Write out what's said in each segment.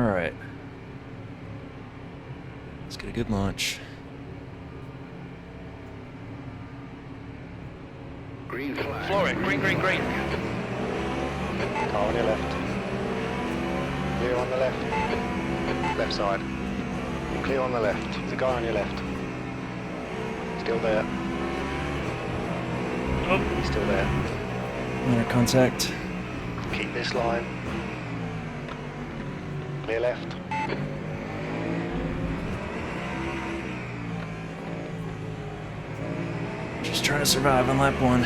Alright. Let's get a good launch. Green flag. Floor it. Green, green, green. Car on your left. Clear on the left. Left side. Clear on the left. There's a guy on your left. Still there. Oh. He's still there. Minor contact. Keep this line. Clear left. Just trying to survive on lap 1.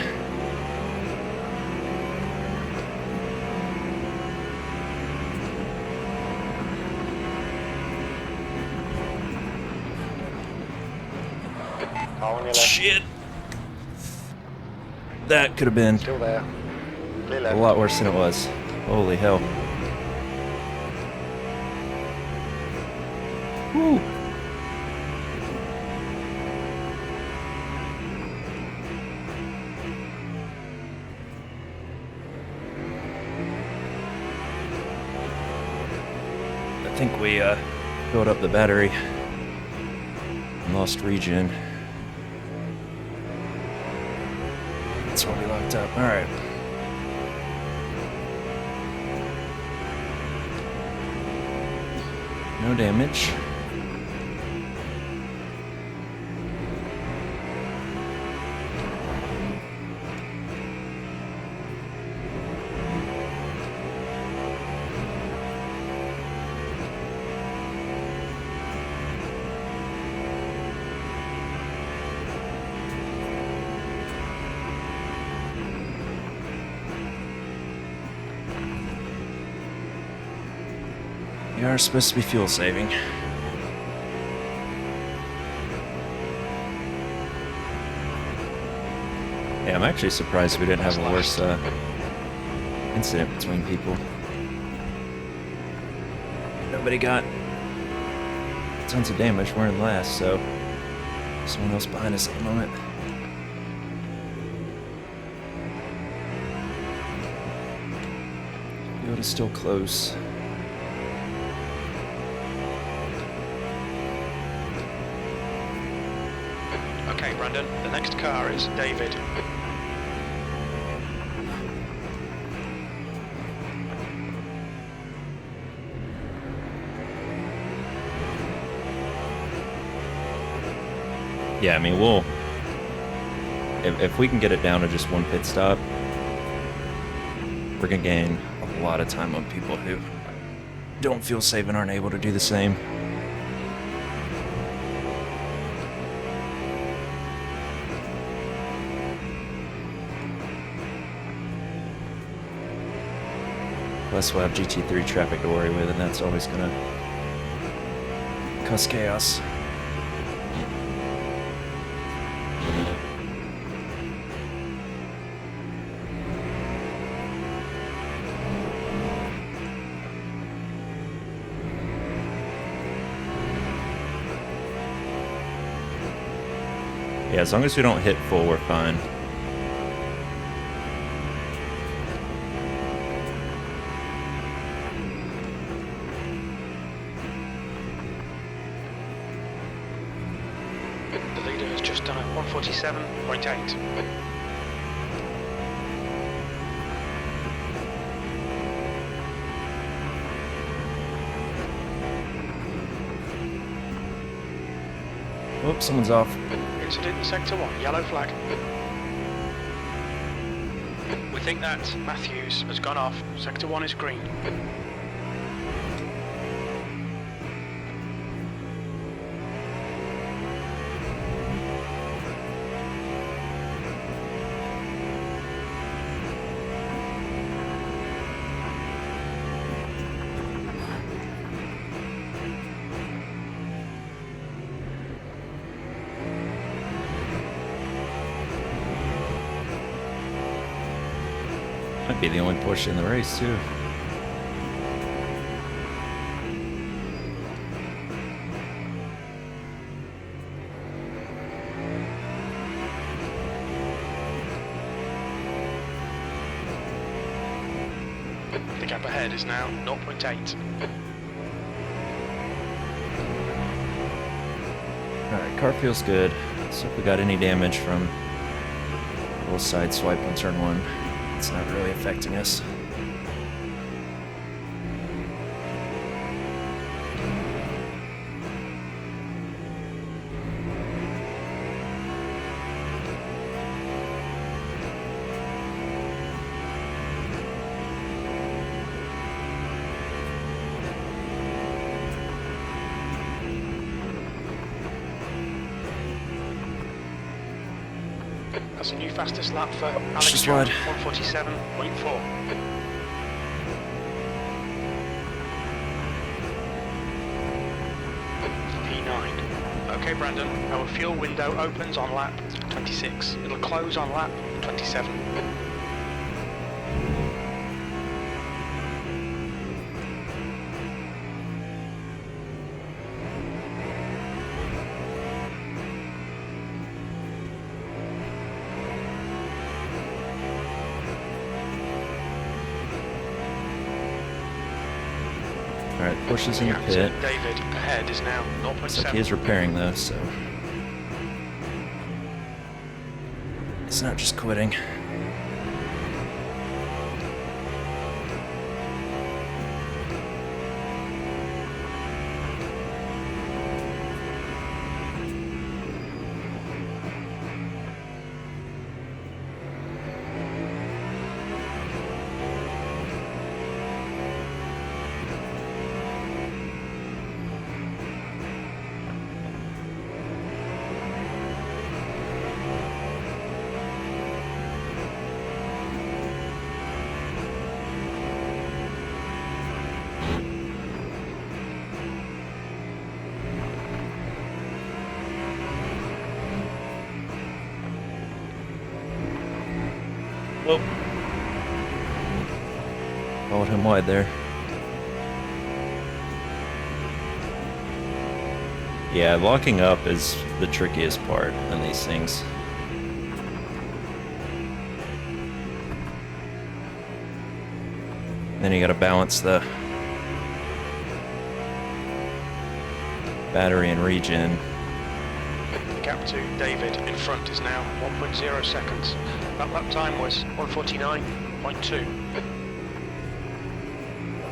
Car on your left. Shit! That could have been Still there. Clear a left. lot worse than it was. Holy hell. Woo! I think we filled up the battery and lost regen. That's why we locked up. Alright. No damage. We are supposed to be fuel saving. Yeah, I'm actually surprised we didn't have a worse incident between people. Nobody got tons of damage. We're in last, so someone else behind us at the moment. Field is still close. Okay, Brandon. The next car is David. Yeah, I mean, we'll... If we can get it down to just one pit stop, we're gonna gain a lot of time on people who don't feel safe and aren't able to do the same. Plus we'll have GT3 traffic to worry with, and that's always gonna cause chaos. Yeah, as long as we don't hit full, we're fine. The leader has just done a 147.8. Whoops, someone's off. Incident in Sector 1, yellow flag. We think that Matthews has gone off. Sector 1 is green. Might be the only Porsche in the race, too. The gap ahead is now 0.8. Alright, car feels good. So if we got any damage from a little side swipe on turn 1, it's not really affecting us. That's a new fastest lap for Alex Just Jones, wide. 147.4. P9. Okay, Brandon, our fuel window opens on lap 26. It'll close on lap 27. Alright, Porsche's in the Captain pit. David ahead is now Looks like 0.7. he is repairing though, so it's not just quitting. Whoa. Followed him wide there. Yeah, locking up is the trickiest part in these things. Then you gotta balance the battery and regen. The gap to David in front is now 1.0 seconds. That lap time was 149.2.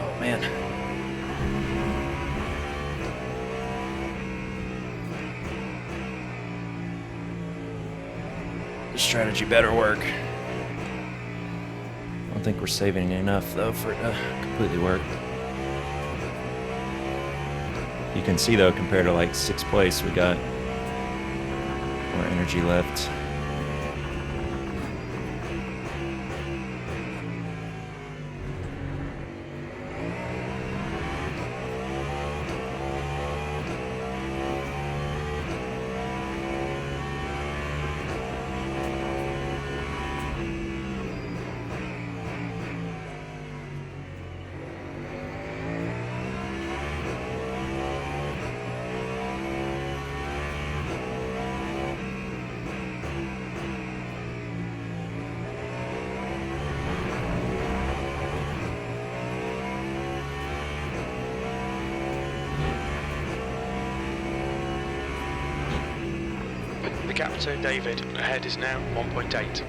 Oh man. The strategy better work. I don't think we're saving enough though for it to completely work. You can see though, compared to like 6th place, we got more energy left. The gap to David ahead is now 1.8.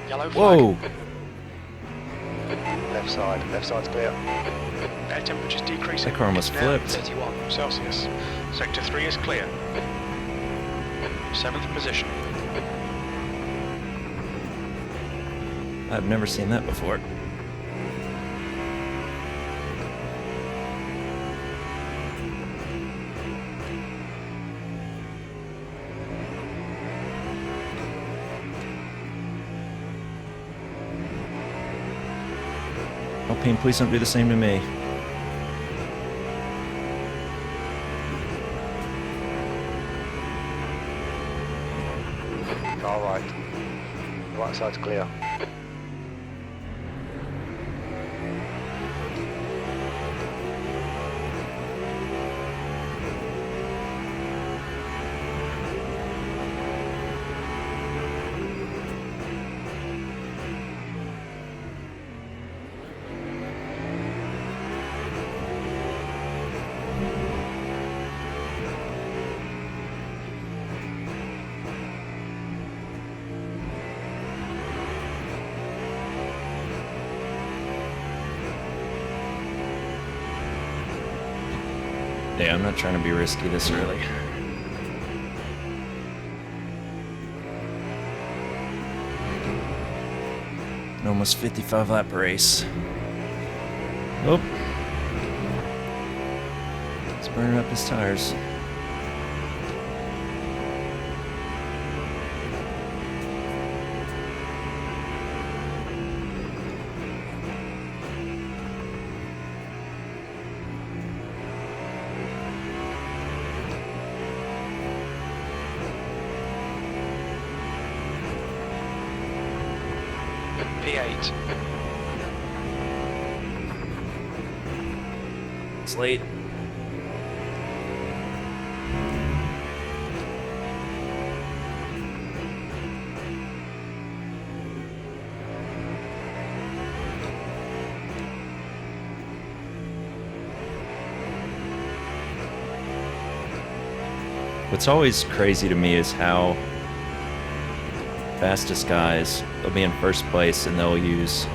Yellow flag. Whoa! Left side's clear. Air temperature's decreasing. That car almost It's now flipped. 31 Celsius. Sector 3 is clear. 7th position. I've never seen that before. Alpine, please don't do the same to me. Car right. Right side's clear. Yeah, I'm not trying to be risky this early. An almost 55 lap race. Oh. He's burning up his tires. P8. It's late. What's always crazy to me is how fastest guys will be in first place and they'll use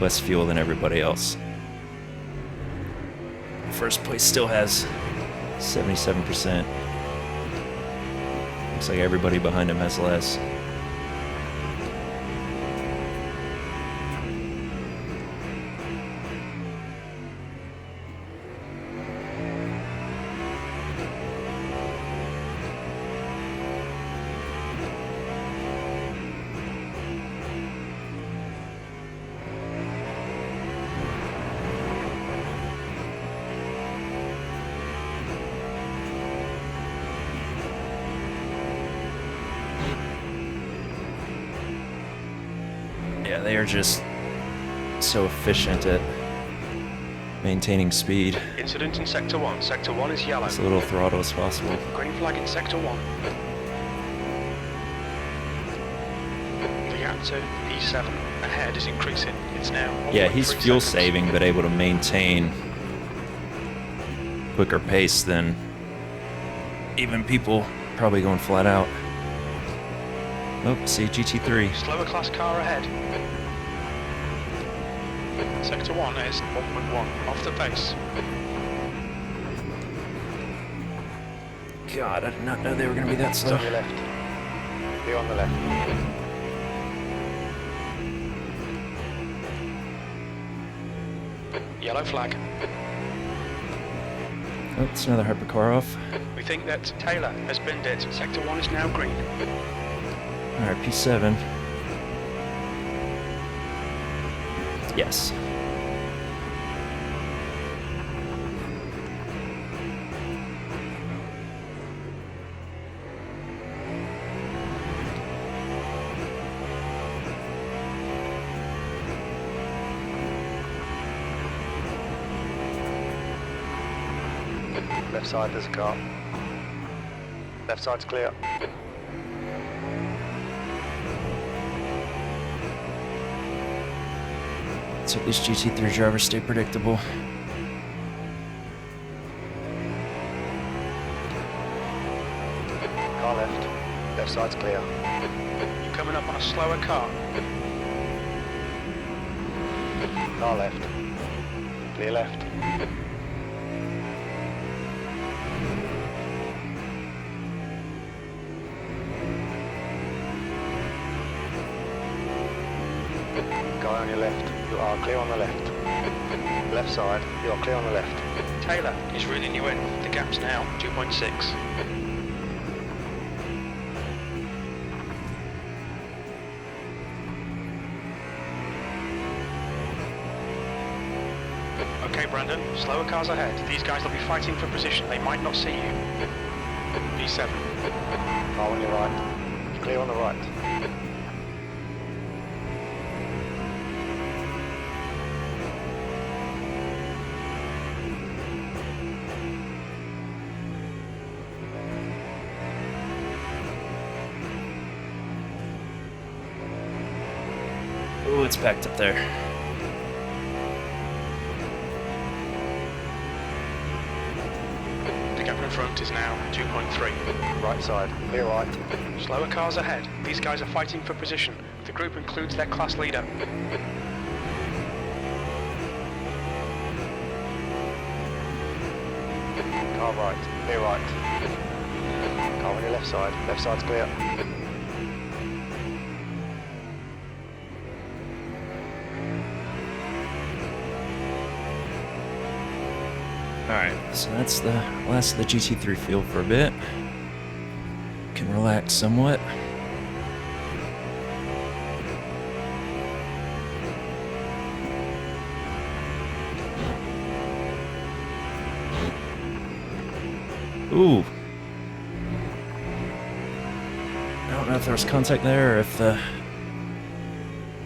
less fuel than everybody else. First place still has 77%. Looks like everybody behind him has less. Yeah, they are just so efficient at maintaining speed. Incident in Sector 1. Sector 1 is yellow. As little throttle as possible. Green flag in Sector 1. The gap to E7 ahead is increasing. It's now 1.3 Yeah, he's fuel seconds. saving, but able to maintain quicker pace than even people probably going flat out. Oh, see GT3. Slower class car ahead. Sector 1 is 1.1 off the pace. God, I did not know they were going to be that It's slow. on your left. Be on the left. Yellow flag. Oh, it's another hypercar off. We think that Taylor has binned it. Sector 1 is now green. Alright, P7. Yes. Left side, there's a car. Left side's clear. So these GT3 drivers stay predictable. Car left. Left side's clear. You're coming up on a slower car. Car left. Clear left. Guy on your left. You are clear on the left. Left side. You are clear on the left. Taylor is reeling you in. The gap's now 2.6. Okay, Brandon, slower cars ahead. These guys will be fighting for position. They might not see you. P7. Car on your right. You're clear on the right. Ooh, it's packed up there. The gap in front is now 2.3. Right side. Clear right. Slower cars ahead. These guys are fighting for position. The group includes their class leader. Car right, clear right. Car on your left side. Left side's clear. Alright, so that's the last of the GT3 field for a bit. Can relax somewhat. Ooh. I don't know if there was contact there or if the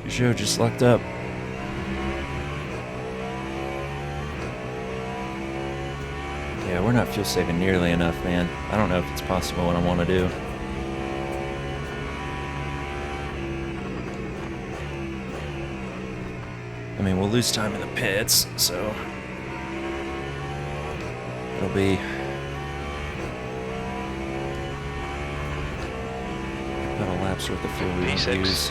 Peugeot just locked up. Yeah, we're not fuel saving nearly enough, man. I don't know if it's possible what I want to do. I mean, we'll lose time in the pits, so it'll be about a lap's worth of fuel we won't use.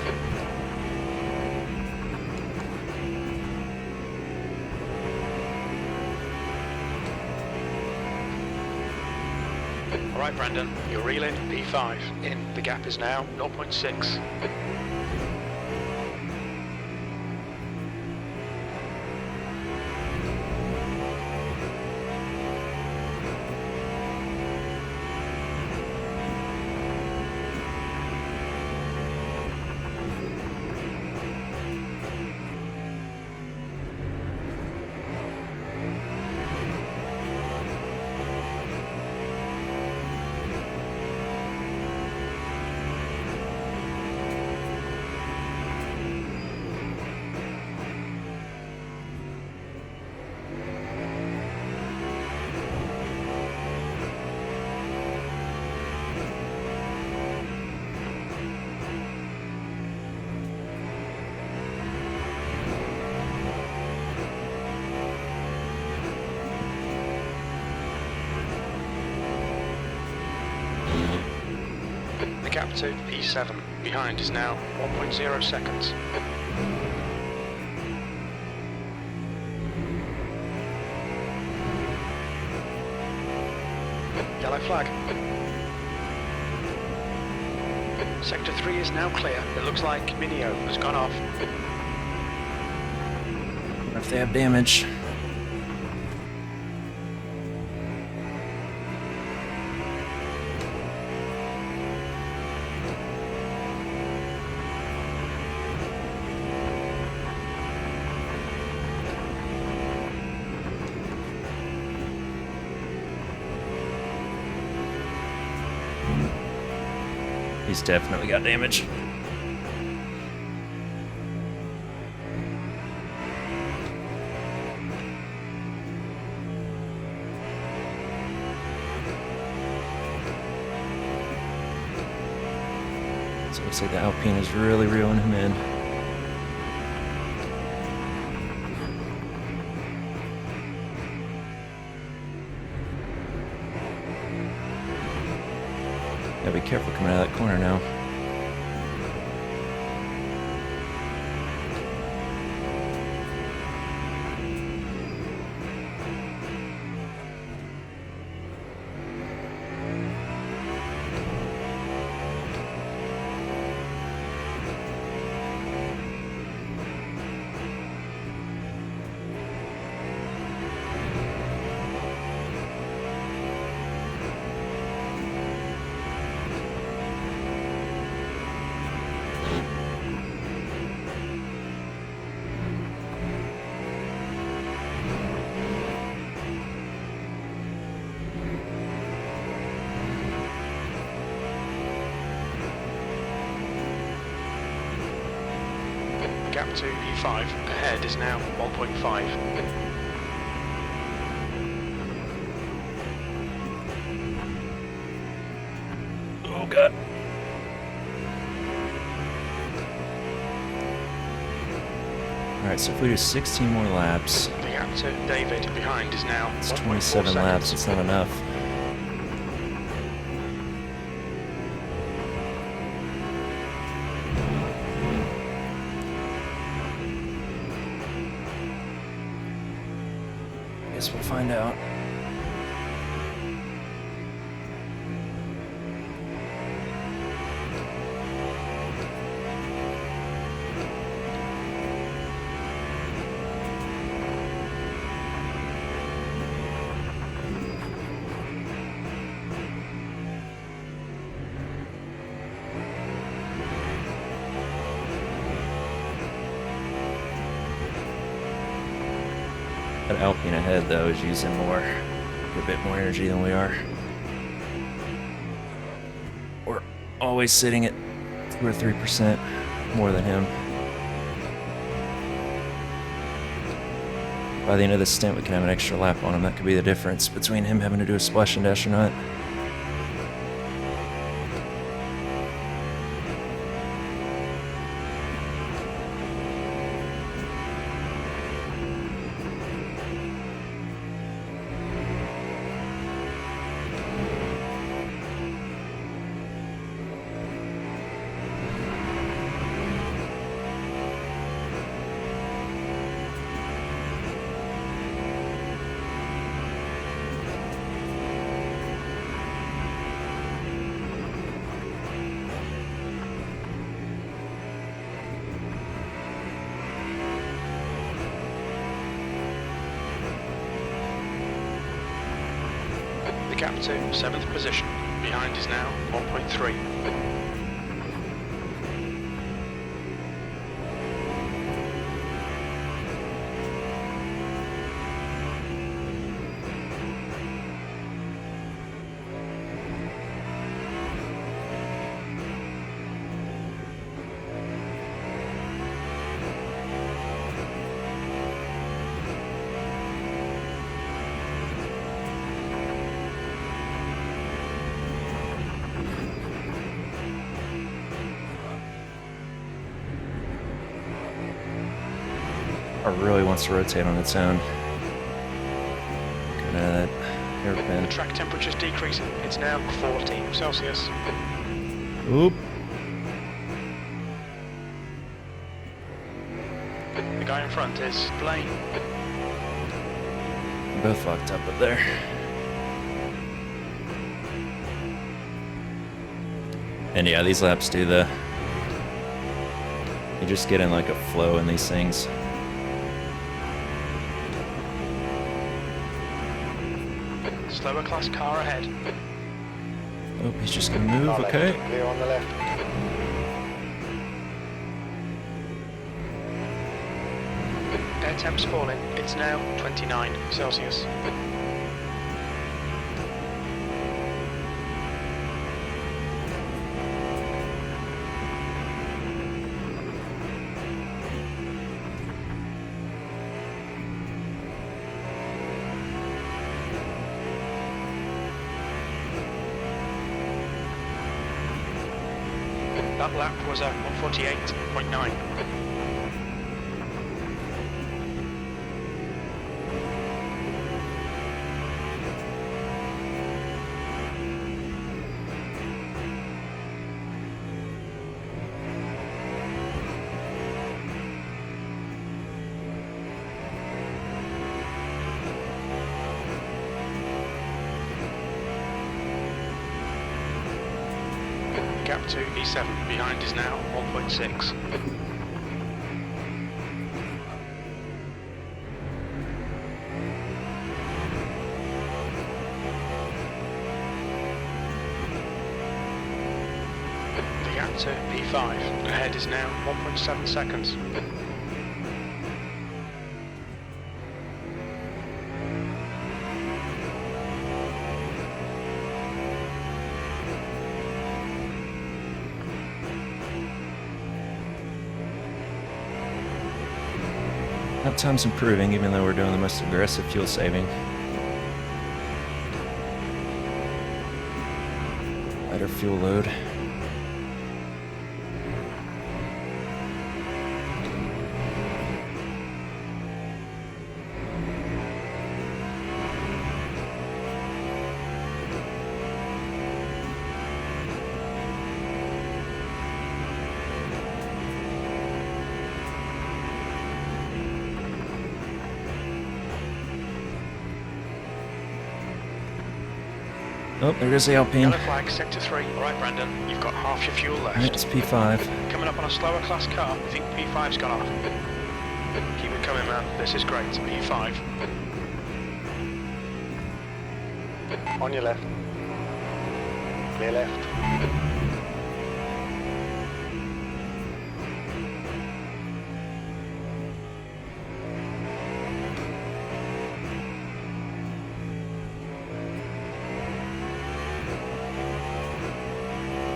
All right, Brandon, you're reeling P5 in. The gap is now 0.6. Gap to P7. Behind is now 1.0 seconds. Yellow flag. Sector 3 is now clear. It looks like Minio has gone off. I wonder if they have damage. He's definitely got damage. So it looks like the Alpine is really reeling him in. Gotta be careful coming out of that corner now. Gap to P5 ahead is now 1.5. Oh god. Alright, so if we do 16 more laps, The gap to David behind is now it's 1.4 27 laps, seconds. it's not enough. Guess we'll find out. That Alpine ahead, though, is using a bit more energy than we are. We're always sitting at 2 or 3% more than him. By the end of the stint, we can have an extra lap on him. That could be the difference between him having to do a splash and dash or not. The gap to 7th position. Behind is now 1.3. Really wants to rotate on its own. Good at that hairpin. The track temperature is decreasing. It's now 40 Celsius. Oop. The guy in front is Blaine. Both locked up there. And yeah, these laps do you just get in like a flow in these things. Slower class car ahead. Oh, he's just gonna move, Car okay. left. Clear on the left. Air temp's falling. It's now 29 Celsius. That lap was at 148.9. Gap to E7, behind is now 1.6. The gap to P5, ahead is now 1.7 seconds. Lap time's improving, even though we're doing the most aggressive fuel saving. Lighter fuel load. Oh, there goes the Alpine. Yellow flag, sector 3. Alright Brandon, you've got half your fuel left. Right, it's P5. Coming up on a slower class car, I think P5's gone off. Keep it coming, man. This is great. P5. On your left. Clear left.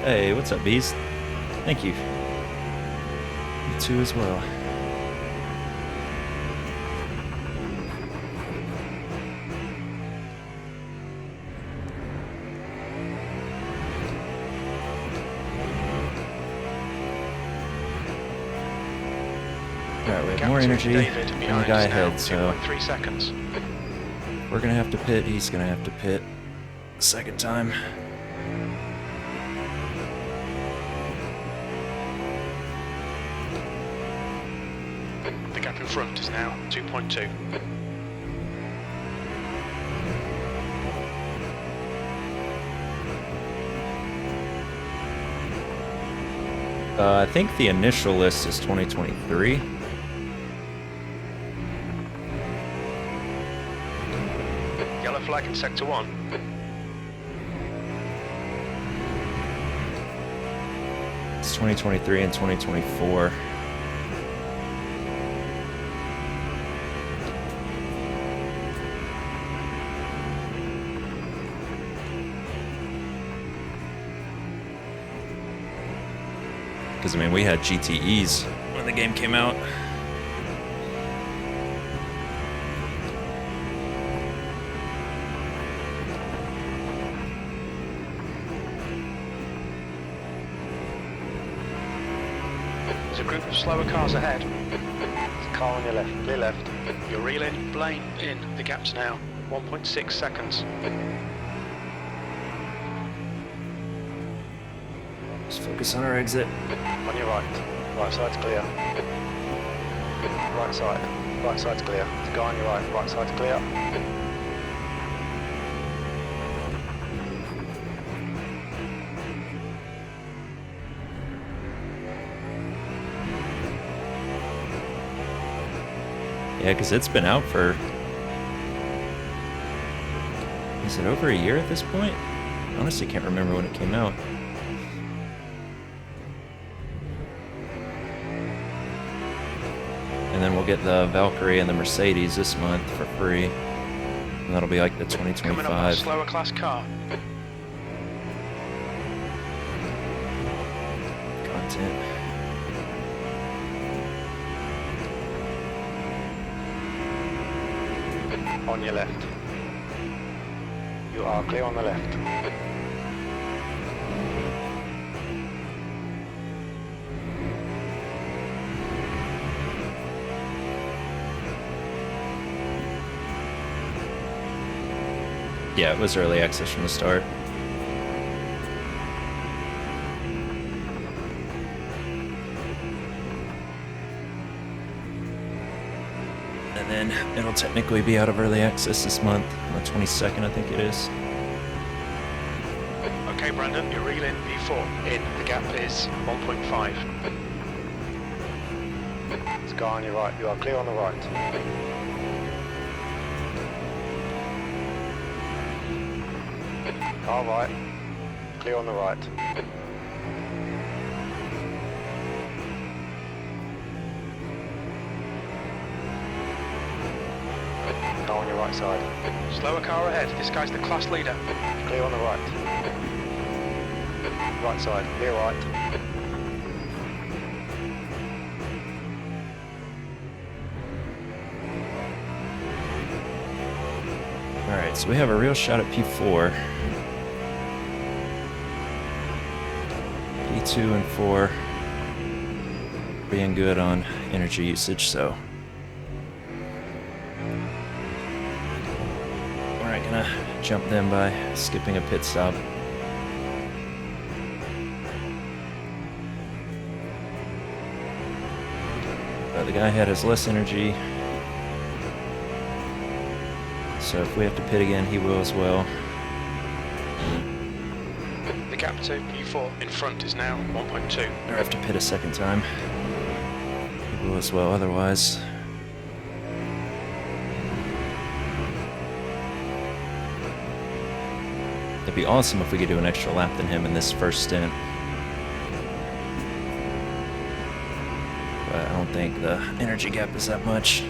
Hey, what's up, Beast? Thank you. You too as well. Alright, we have more energy than the guy ahead, so 2.3 seconds. we're gonna have to pit, he's gonna have to pit a second time. The gap in front is now 2.2. I think the initial list is 2023. Yellow flag in sector 1. It's 2023 and 2024. Because, I mean, we had GTEs when the game came out. There's a group of slower cars ahead. There's a car on your left. Clear left. You're reeling, Blaine in. The gap's now 1.6 seconds. Just focus on our exit. On your right. Right side's clear. Right side. Right side's clear. There's a guy on your right. Right side's clear. Yeah, because it's been out for... Is it over a year at this point? Honestly, can't remember when it came out. And then we'll get the Valkyrie and the Mercedes this month for free. And that'll be like the Coming up on a 2025 slower class car. content. On your left. You are clear on the left. Yeah, it was early access from the start. And then it'll technically be out of early access this month, on the 22nd, I think it is. Okay, Brandon, you're reeling V4 in. The gap is 1.5. There's a guy on your right. You are clear on the right. Car right. Clear on the right. Car on your right side. Slower car ahead. This guy's the class leader. Clear on the right. Right side. Clear right. Alright, so we have a real shot at P4. P2 and 4 being good on energy usage, so we're not gonna jump them by skipping a pit stop. But the guy ahead has less energy, so if we have to pit again, he will as well. The gap to P4 in front is now 1.2. Or have to pit a second time. He will as well, otherwise. It'd be awesome if we could do an extra lap than him in this first stint. But I don't think the energy gap is that much.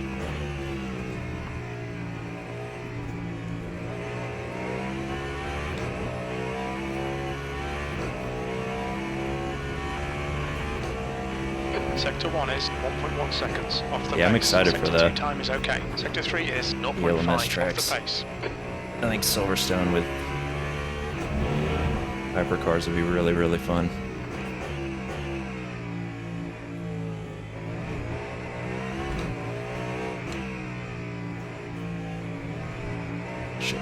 Sector 1 is 1.1 seconds off the pace. Yeah, I'm excited for Sector that. 2 time is okay. Sector 3 is 0.5 ELMS off tracks. the pace. I think Silverstone with hypercars would be really, really fun. Shit.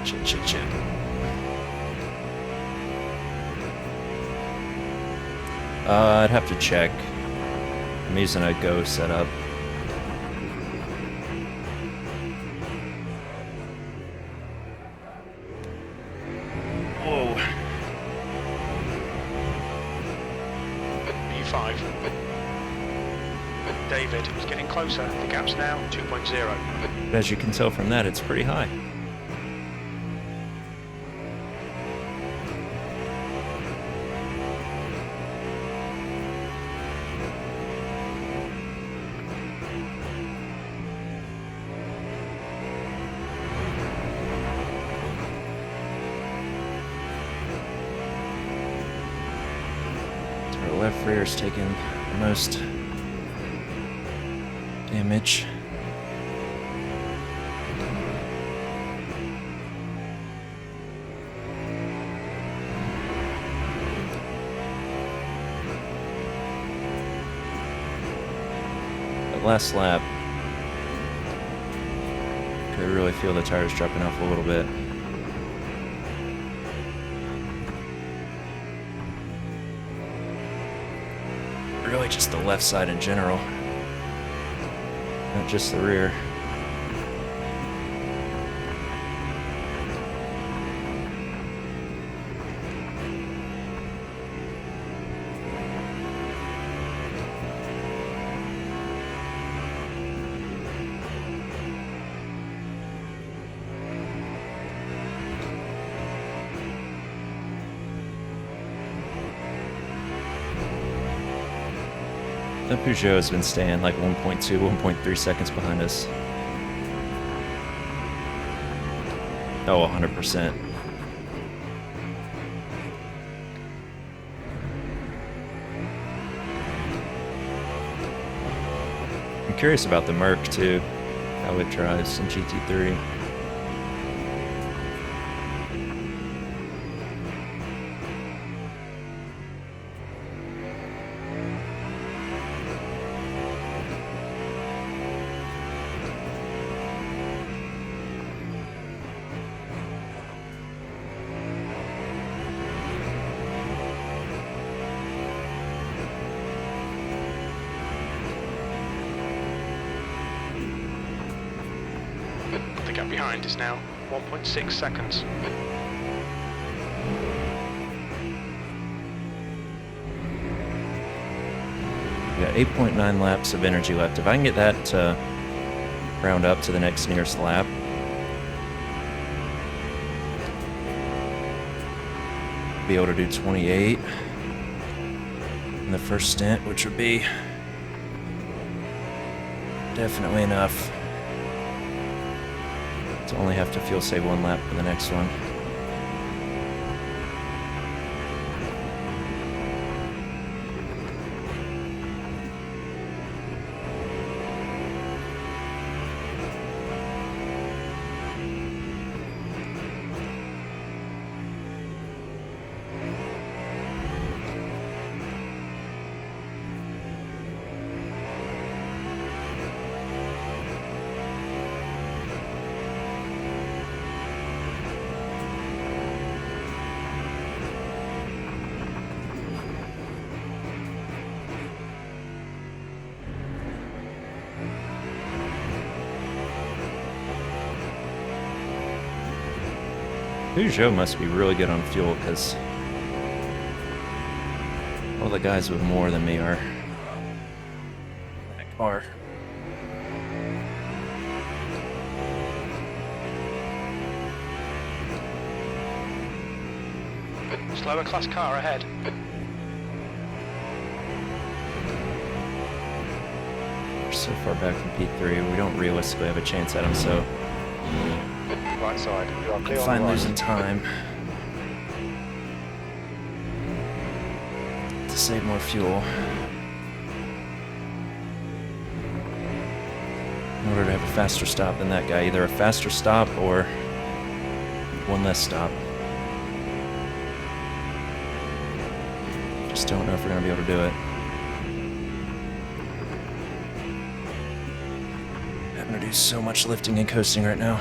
I'd have to check. I'm using a Go setup. Whoa. P5. David is getting closer. The gap's now 2.0. But as you can tell from that, it's pretty high. Our left rear is taking the most damage. That last lap, could really feel the tires dropping off a little bit. Really just the left side in general, not just the rear. The Peugeot has been staying like 1.2, 1.3 seconds behind us. Oh, 100%. I'm curious about the Merc too, how it drives in GT3. The gap behind is now 1.6 seconds. We got 8.9 laps of energy left. If I can get that to round up to the next nearest lap, be able to do 28 in the first stint, which would be definitely enough to only have to fuel save one lap for the next one. Peugeot must be really good on fuel, because all the guys with more than me are in that car. Slower class car ahead. We're so far back from P3, we don't realistically have a chance at them, so Right side. You are clear on fine the right. losing time to save more fuel. faster stop than that guy. Either a faster stop or one less stop. Just don't know if we're going to be able to do it. Having to do so much lifting and coasting right now.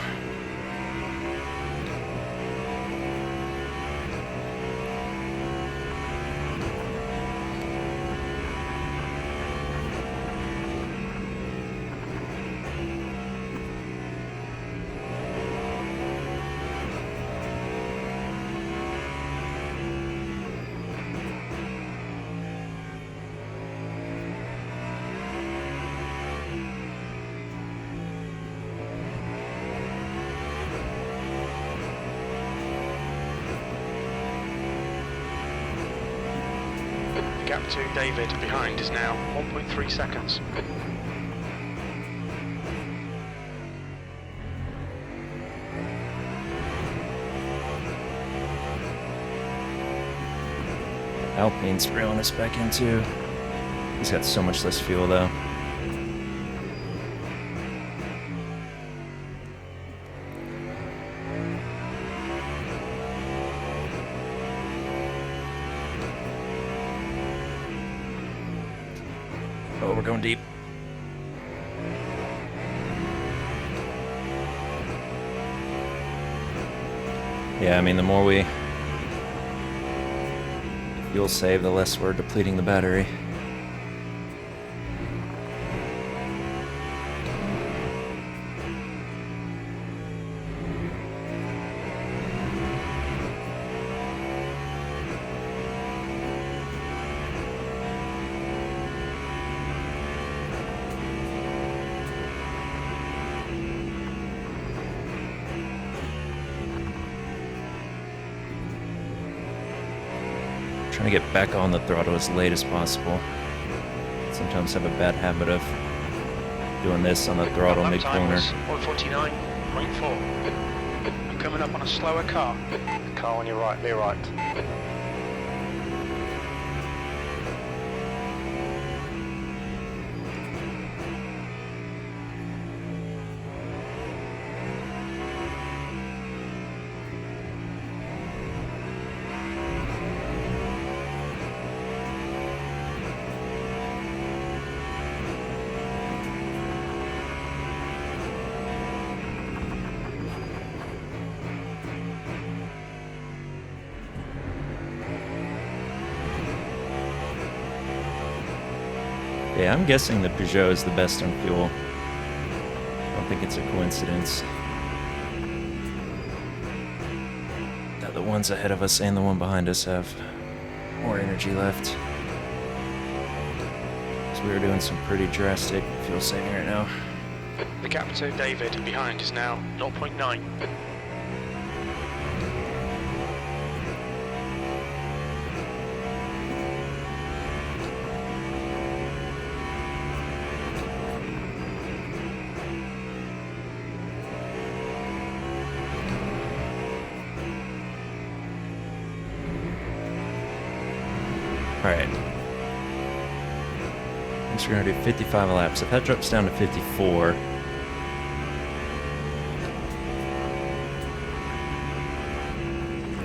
Gap to David behind is now 1.3 seconds. Alpine's reeling us back into. He's got so much less fuel though. Oh, we're going deep. Yeah, I mean, the more we fuel save, the less we're depleting the battery. Trying to get back on the throttle as late as possible. Sometimes have a bad habit of doing this on the throttle mid-corner. 149.4. You're coming up on a slower car. Car on your right, be right. Yeah, I'm guessing the Peugeot is the best on fuel. I don't think it's a coincidence that the ones ahead of us and the one behind us have more energy left. So we are doing some pretty drastic fuel saving right now. The gap to David behind is now 0.9. Alright. So we're going to do 55 laps. If that drops down to 54,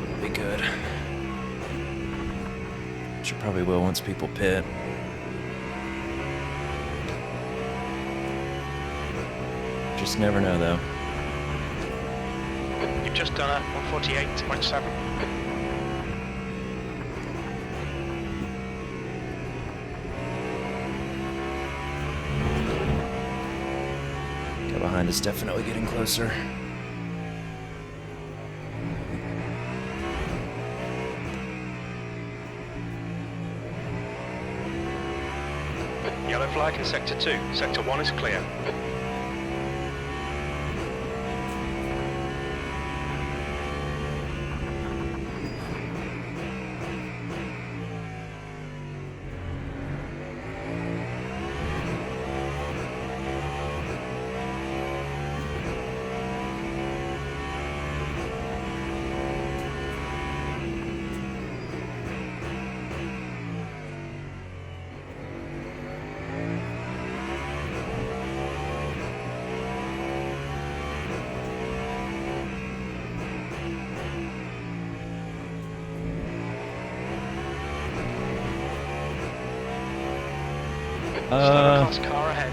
it'll be good. Which it probably will once people pit. Just never know though. You've just done a 148.7. Behind is definitely getting closer. Yellow flag in Sector 2. Sector 1 is clear. Slower class car ahead.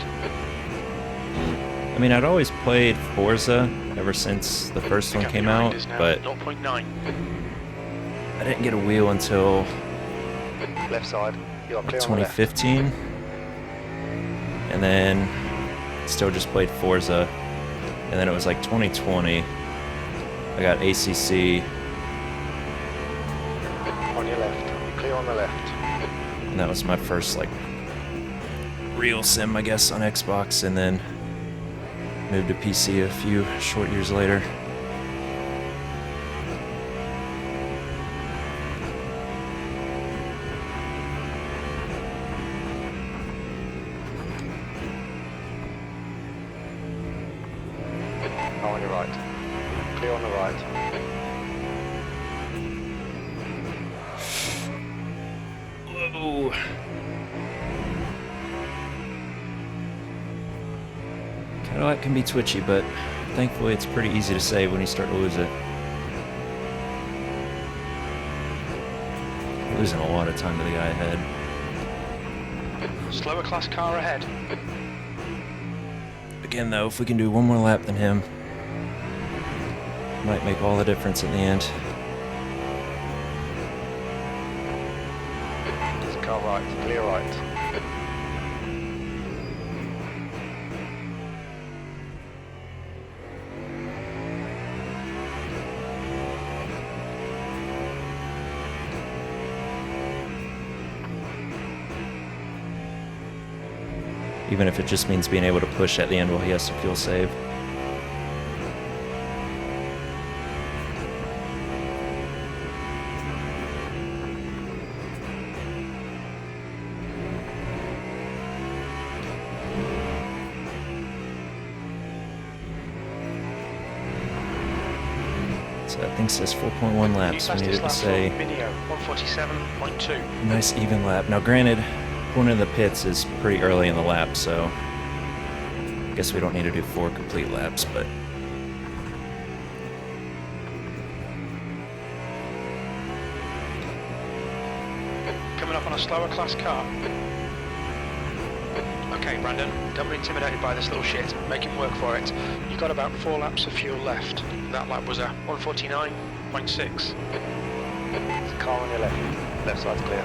I mean, I'd always played Forza ever since the first one Gap came behind out, is now but 0.9. I didn't get a wheel until Left side. You're clear on the left. 2015, and then still just played Forza, and then it was like 2020. I got ACC, On your left. You're clear on the left. and that was my first like real sim, I guess, on Xbox, and then moved to PC a few short years later. Oh, on your right. Clear on the right. Whoa. Cadillac can be twitchy, but thankfully it's pretty easy to save when you start to lose it. Losing a lot of time to the guy ahead. Slower class car ahead. Again though, if we can do one more lap than him, might make all the difference in the end. There's a car right. Clear right. Even if it just means being able to push at the end while he has to fuel save. So that thing says 4.1 laps. We needed to say Video 147.2. nice even lap. Now granted, going into the pits is pretty early in the lap, so I guess we don't need to do 4 complete laps, but Coming up on a slower class car. Okay, Brandon, don't be intimidated by this little shit. Make him work for it. You've got about 4 laps of fuel left. That lap was a 149.6. There's a car on your left. Left side's clear.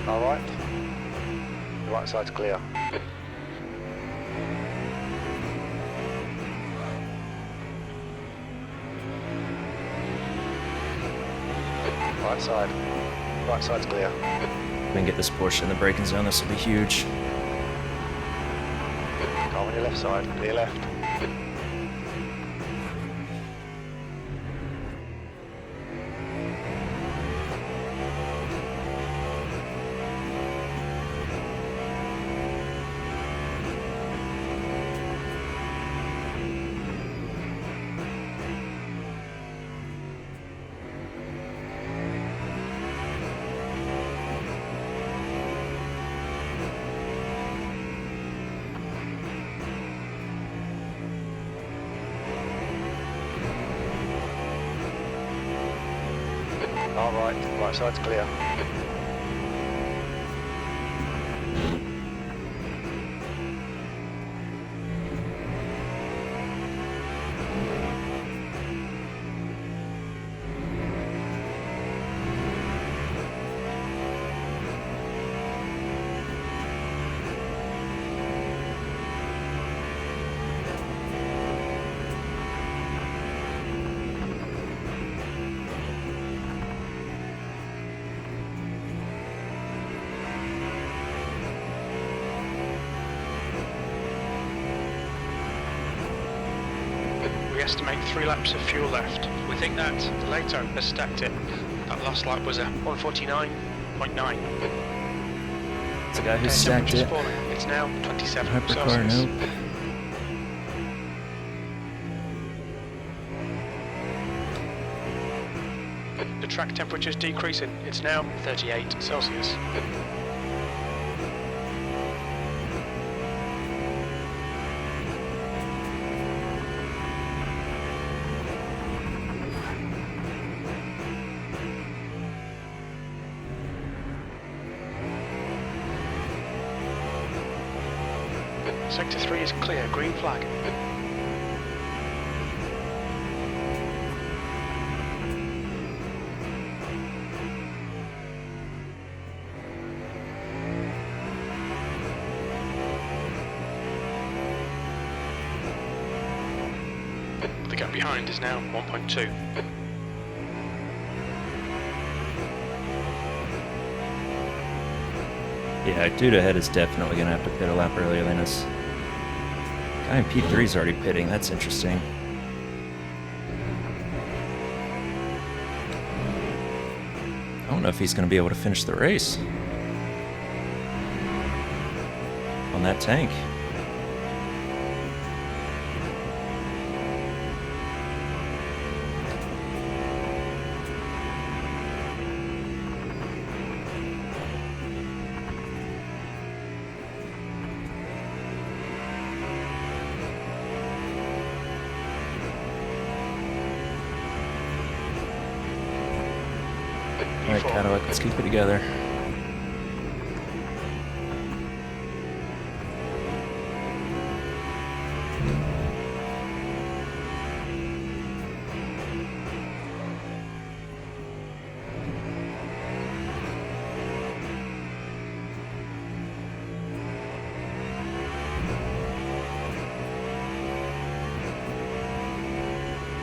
All right. The right side's clear. Right side. Right side's clear. if we can get this Porsche in the braking zone, this will be huge. Car on your left side. Clear left. All right. Right side's clear. We estimate 3 laps of fuel left. We think that Lato has stacked it. That last lap was a 149.9. It's the guy who stacked it. Falling. It's now 27 Hypercar, Celsius. nope. The track temperature's decreasing. It's now 38 Celsius. Sector 3 is clear, green flag. The gap behind is now 1.2. Yeah, dude ahead is definitely going to have to pit a lap earlier than us. Guy in P3 is already pitting. That's interesting. I don't know if he's going to be able to finish the race on that tank. Alright, Cadillac, let's keep it together.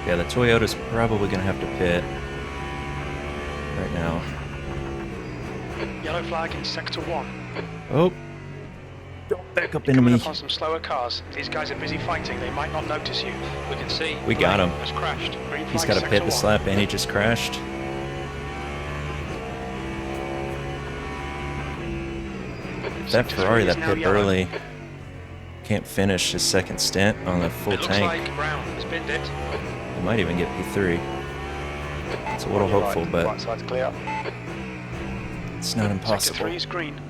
Yeah, the Toyota's probably going to have to pit right now. Yellow flag in sector 1. Oh! Don't back up into Coming me. up on some slower cars. These guys are busy fighting. They might not notice you. We can see. We got him. Has crashed. Green He's flag got to pit sector this 1. lap and he just crashed. That Sector Ferrari 3 is that now pit yellow. early can't finish his second stint on the full It looks tank. like Braun has binned it. He might even get P3. It's a little On your hopeful, right. but Right side's clear. it's not Sector impossible. 3 is green.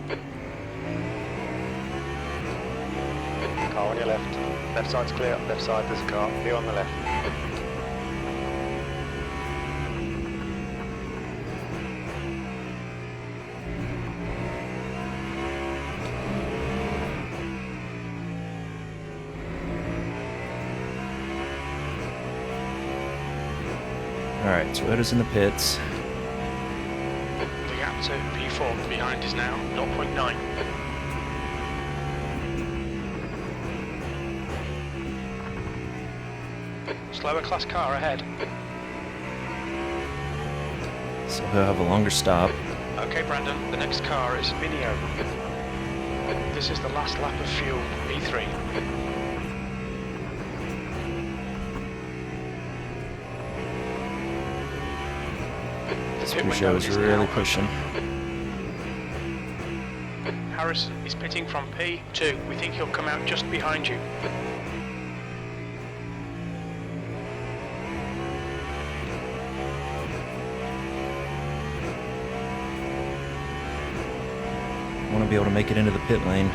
Car on your left. Left side's clear. Left side, there's a car. Clear on the left. Alright, Toyota's in the pits. The gap to P4 behind is now 0.9. Slower class car ahead. So he'll have a longer stop. Okay, Brandon, the next car is Minio. This is the last lap of fuel, P3. This Peugeot is really pushing. Harrison is pitting from P2. We think he'll come out just behind you. I want to be able to make it into the pit lane.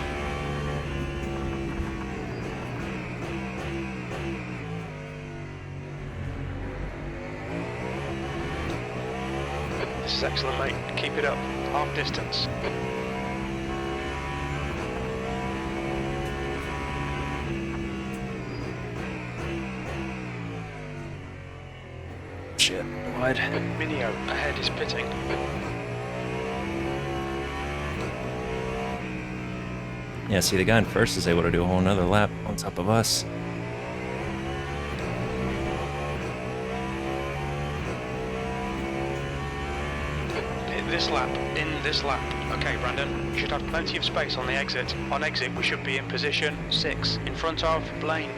This is excellent, mate. Keep it up. Half distance. Shit, wide. Minio ahead is pitting. Yeah, see, the guy in first is able to do a whole nother lap on top of us. In this lap. Okay, Brandon, we should have plenty of space on the exit. On exit, we should be in position 6, in front of Blaine.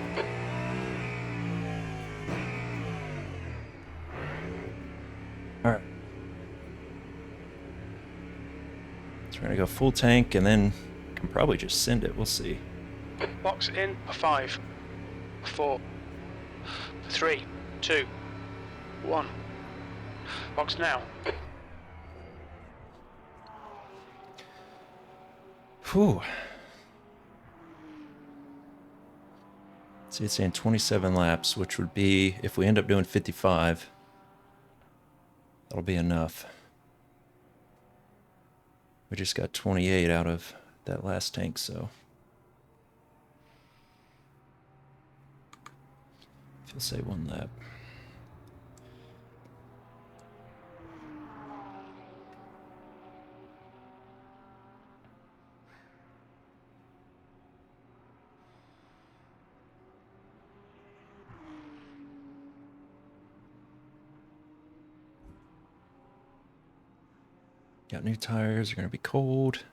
Alright. So we're gonna go full tank and then can probably just send it, we'll see. Box in, a 5, 4, 3, 2, 1. Box now. Whew. See, it's saying 27 laps, which would be, if we end up doing 55, that'll be enough. We just got 28 out of that last tank, so. Fuel say 1 lap. Got new tires, are gonna be cold.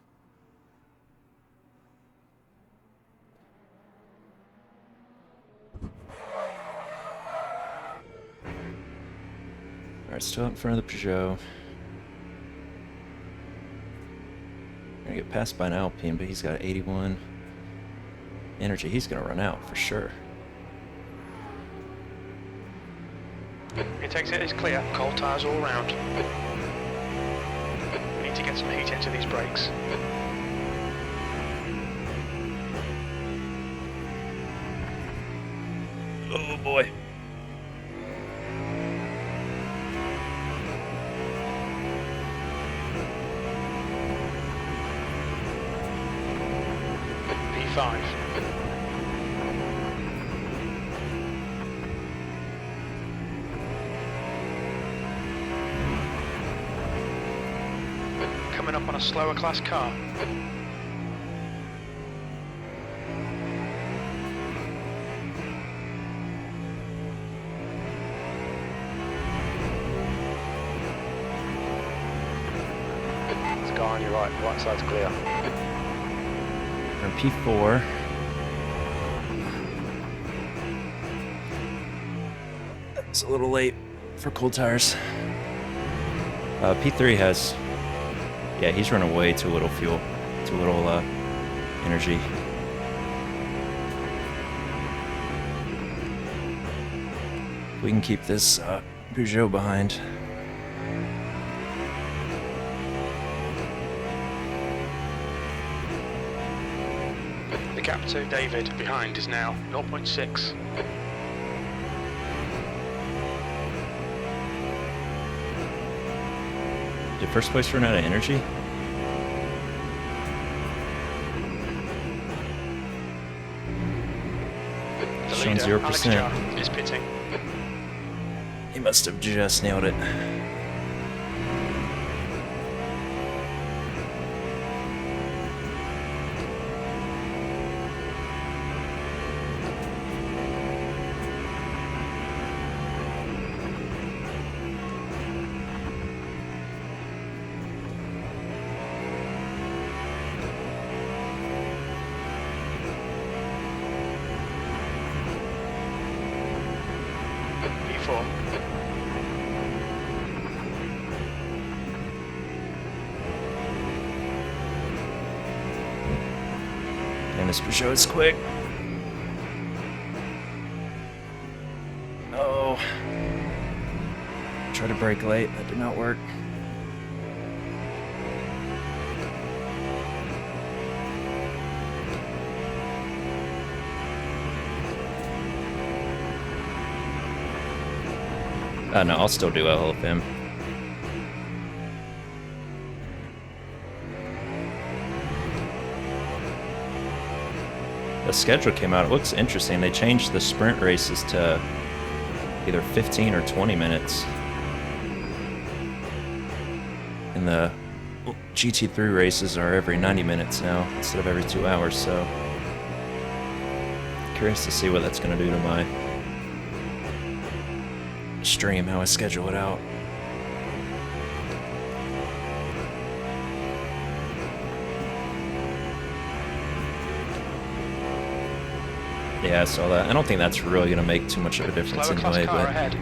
Alright, still out in front of the Peugeot. Gonna get passed by an Alpine, but he's got 81 energy. He's gonna run out for sure. It takes it, it's clear. Cold tyres all round. We need to get some heat into these brakes. Oh boy. P5. Coming up on a slower class car. There's a guy on your right side's clear. From P4. It's a little late for cold tires. P3 has, yeah, he's running way too little fuel, too little energy. We can keep this Peugeot behind. The gap to David behind is now 0.6. Did first place run out of energy? The Showing leader, 0%. Alex Jarr, is pitting. He must have just nailed it. P4. And this Peugeot is quick. Oh. Tried to brake late, that did not work. No, I'll still do LFM. The schedule came out, it looks interesting. They changed the sprint races to either 15 or 20 minutes. And the GT3 races are every 90 minutes now, instead of every 2 hours, so curious to see what that's going to do to my stream, how I schedule it out. Yeah, I saw that. I don't think that's really going to make too much of a difference Slower class anyway, car but ahead.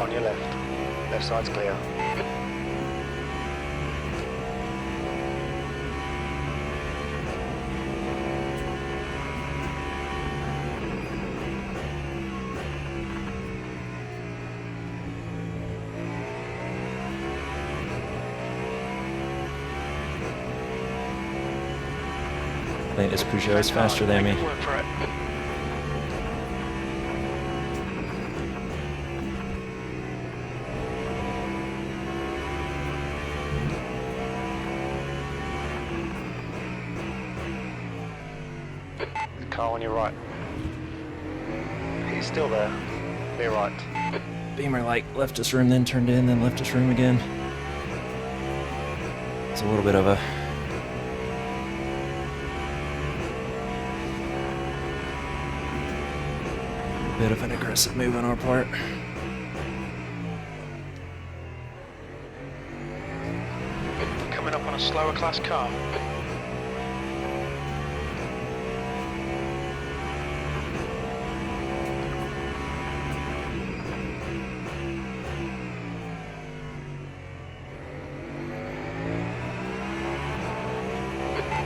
On your left. Left side's clear. I think this Peugeot is faster than me. Work for it. Car on your right. He's still there. Clear right. Beamer like left us room, then turned in, then left us room again. It's a little bit of a bit of an aggressive move on our part. Coming up on a slower class car.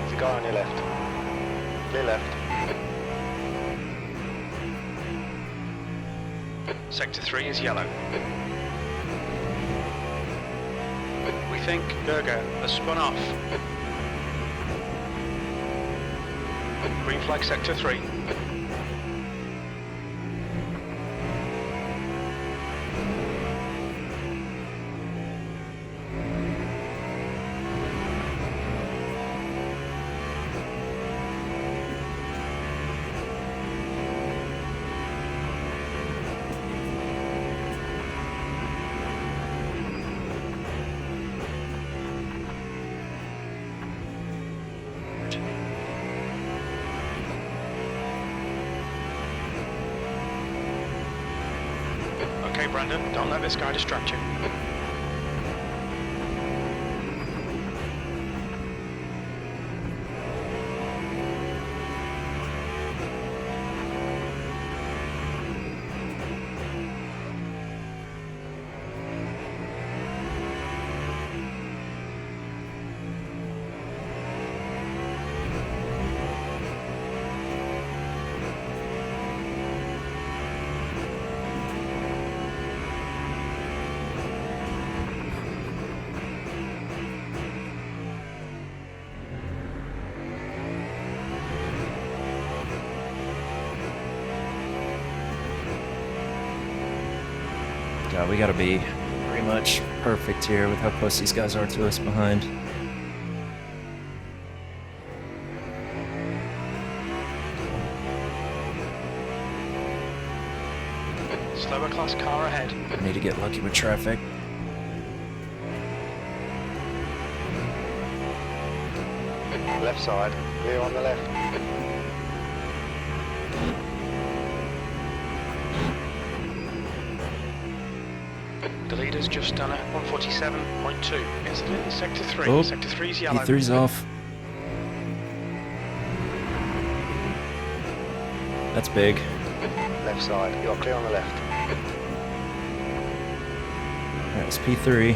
There's a guy on your left. Clear left. Sector 3 is yellow. We think Gerger has spun off. Green flag sector 3. Okay, Brandon, don't let this guy distract you. God, we gotta be pretty much perfect here with how close these guys are to us behind. Slower class car ahead. I need to get lucky with traffic. Left side. Clear on the left. The leader's just done a 147.2. Incident in sector 3. Oh, Sector 3's yellow. E3's off. That's big. Left side. You're clear on the left. That was P3.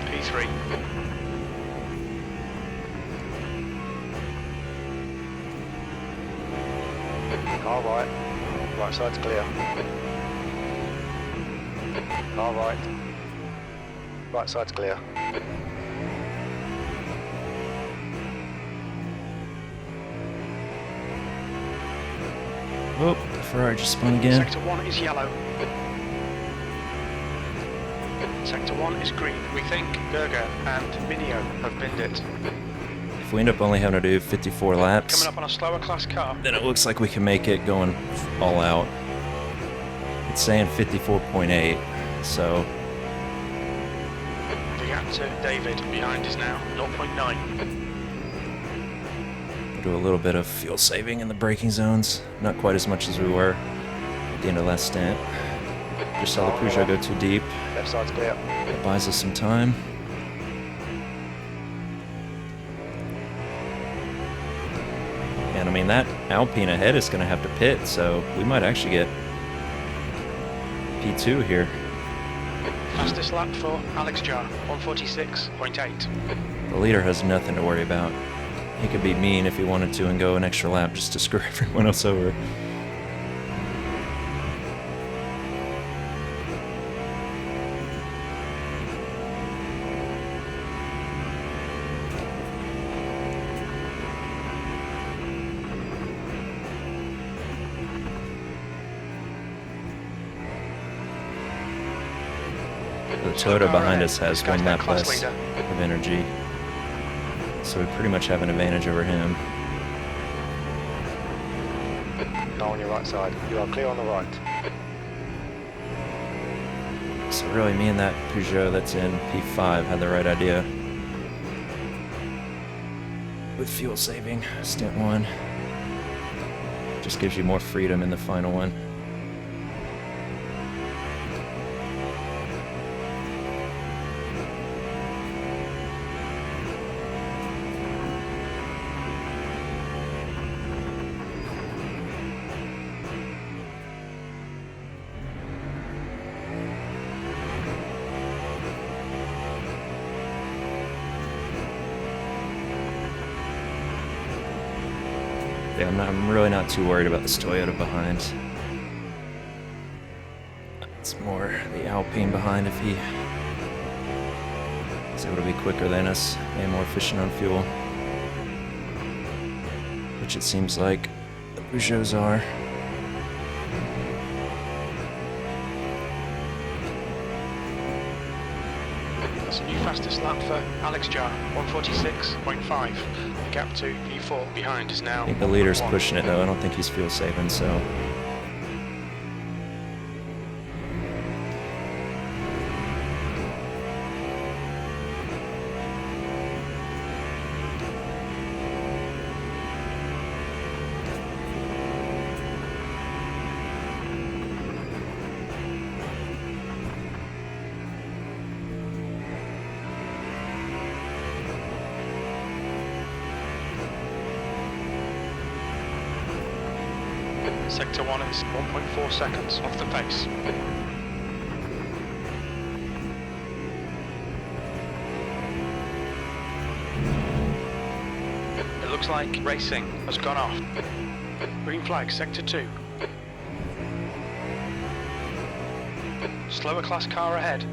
P3. Car right. Right side's clear. Car right. Right side's clear. Oh, Ferrari just spun again. Sector 1 is yellow. Sector 1 is green. We think Gerger and Minio have binned it. If we end up only having to do 54 laps, Coming up on a slower class car. then it looks like we can make it going all out. It's saying 54.8, so The gap to David behind is now 0.9. we'll do a little bit of fuel saving in the braking zones. Not quite as much as we were at the end of last stint. Just saw the Peugeot go too deep. Left side's clear. That buys us some time. And I mean, that Alpine ahead is going to have to pit, so we might actually get P2 here. Fastest lap for Alex Jar, 146.8. The leader has nothing to worry about. He could be mean if he wanted to and go an extra lap just to screw everyone else over. The Slow Toyota car behind ahead. us has This guy's one their lap class less leader. of energy, so we pretty much have an advantage over him. Car on your right side. You are clear on the right. So really, me and that Peugeot that's in P5 had the right idea. With fuel saving, stint 1. Just gives you more freedom in the final one. Yeah, I'm really not too worried about this Toyota behind. It's more the Alpine behind if he is able to be quicker than us and more efficient on fuel. Which it seems like the Peugeots are. That's a new fastest lap for Alex Jar, 146.5. The gap to P4 behind is now. I think the leader's 1. pushing it though. I don't think he's fuel saving, so. Sector 1 is 1.4 seconds off the pace. It looks like racing has gone off. Green flag, Sector 2. Slower class car ahead.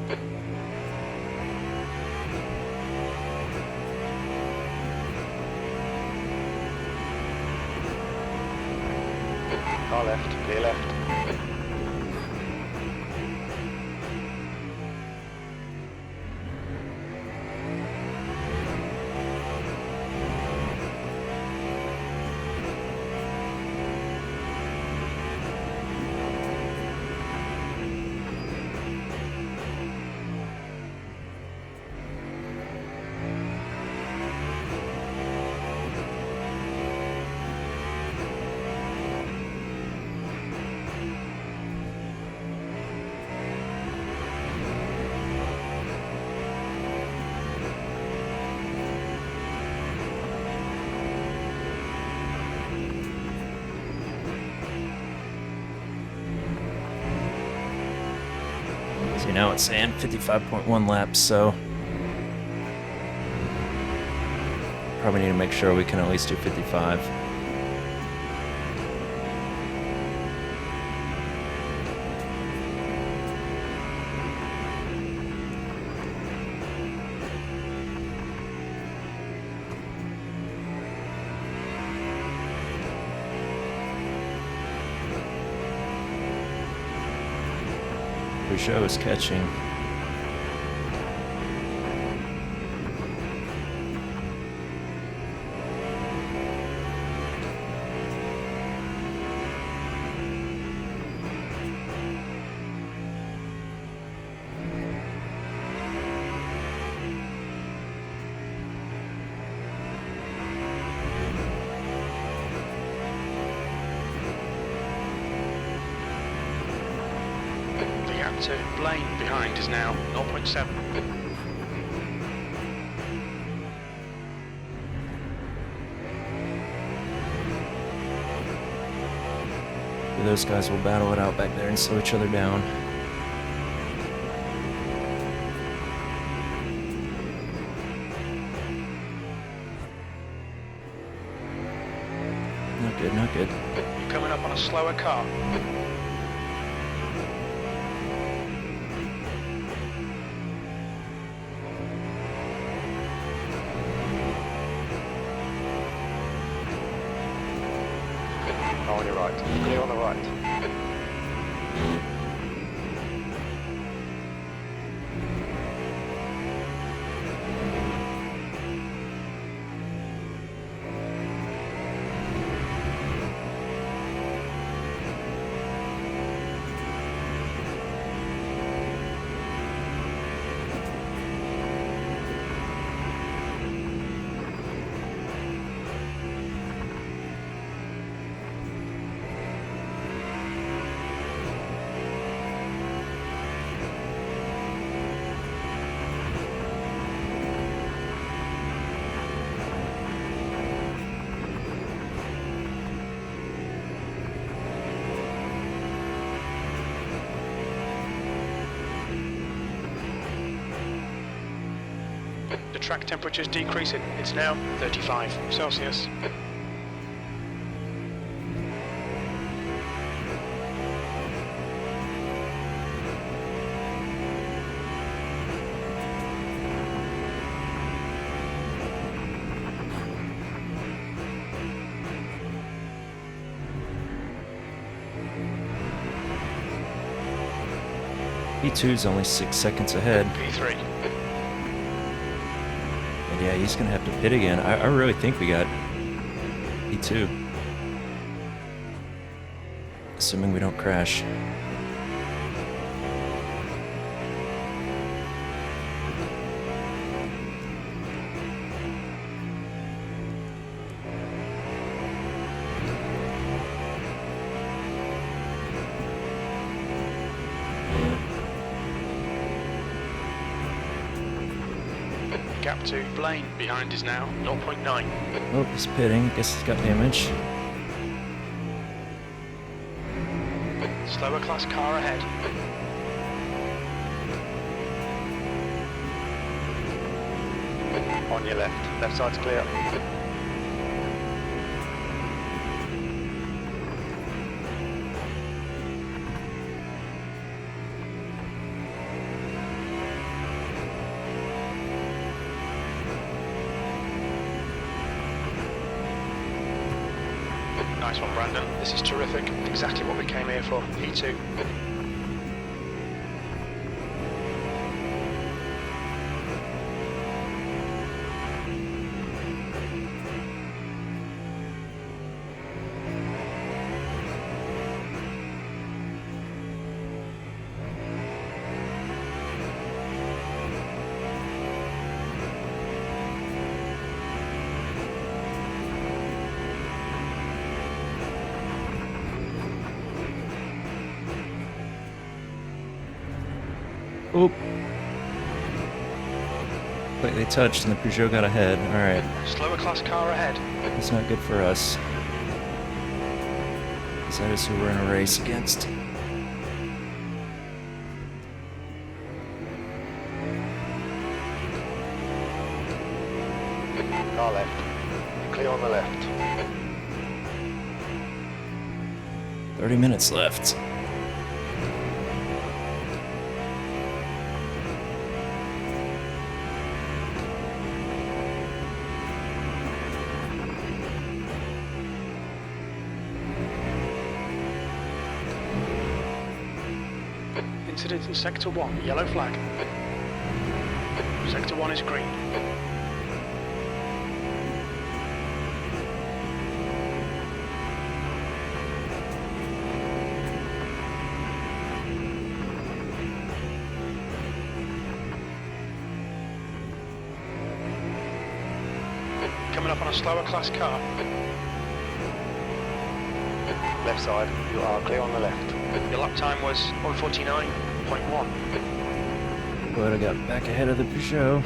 Car left, clear left. See, now it's saying 55.1 laps, so probably need to make sure we can at least do 55. Peugeot is catching. To Blaine behind is now 0.7. Those guys will battle it out back there and slow each other down. Not good, not good. You're coming up on a slower car. On your right, clear on the right. track temperature's decreasing. It's now 35 Celsius. P2's only 6 seconds ahead. P3. And yeah, he's gonna have to pit again. I really think we got P2. Assuming we don't crash. Gap to Blaine behind is now 0.9. Oh, he's pitting. Guess he's got damage. Slower class car ahead. On your left. Left side's clear. Nice one, Brandon. This is terrific. Exactly what we came here for. P2. Oop. Like they touched and the Peugeot got ahead. Alright. Slower class car ahead. That's not good for us. Because that is who we're in a race against. Car left. Clear on the left. 30 minutes left. Incident in Sector 1, yellow flag. Sector 1 is green. Coming up on a slower class car. Left side. You are clear on the left. Your lap time was 1:49.1. But I got back ahead of the Peugeot.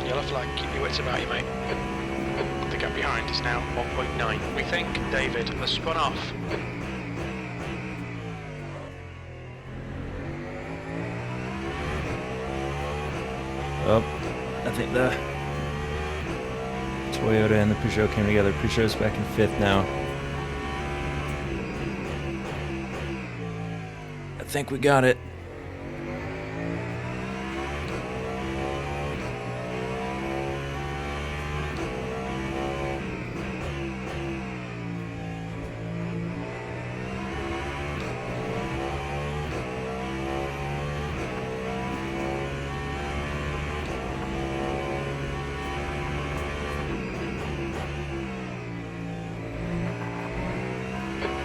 Yellow flag, keep your wits about you, mate. The gap behind is now 1.9. We think David has spun off. Oh, I think the Toyota and the Peugeot came together. Peugeot's back in 5th now. I think we got it.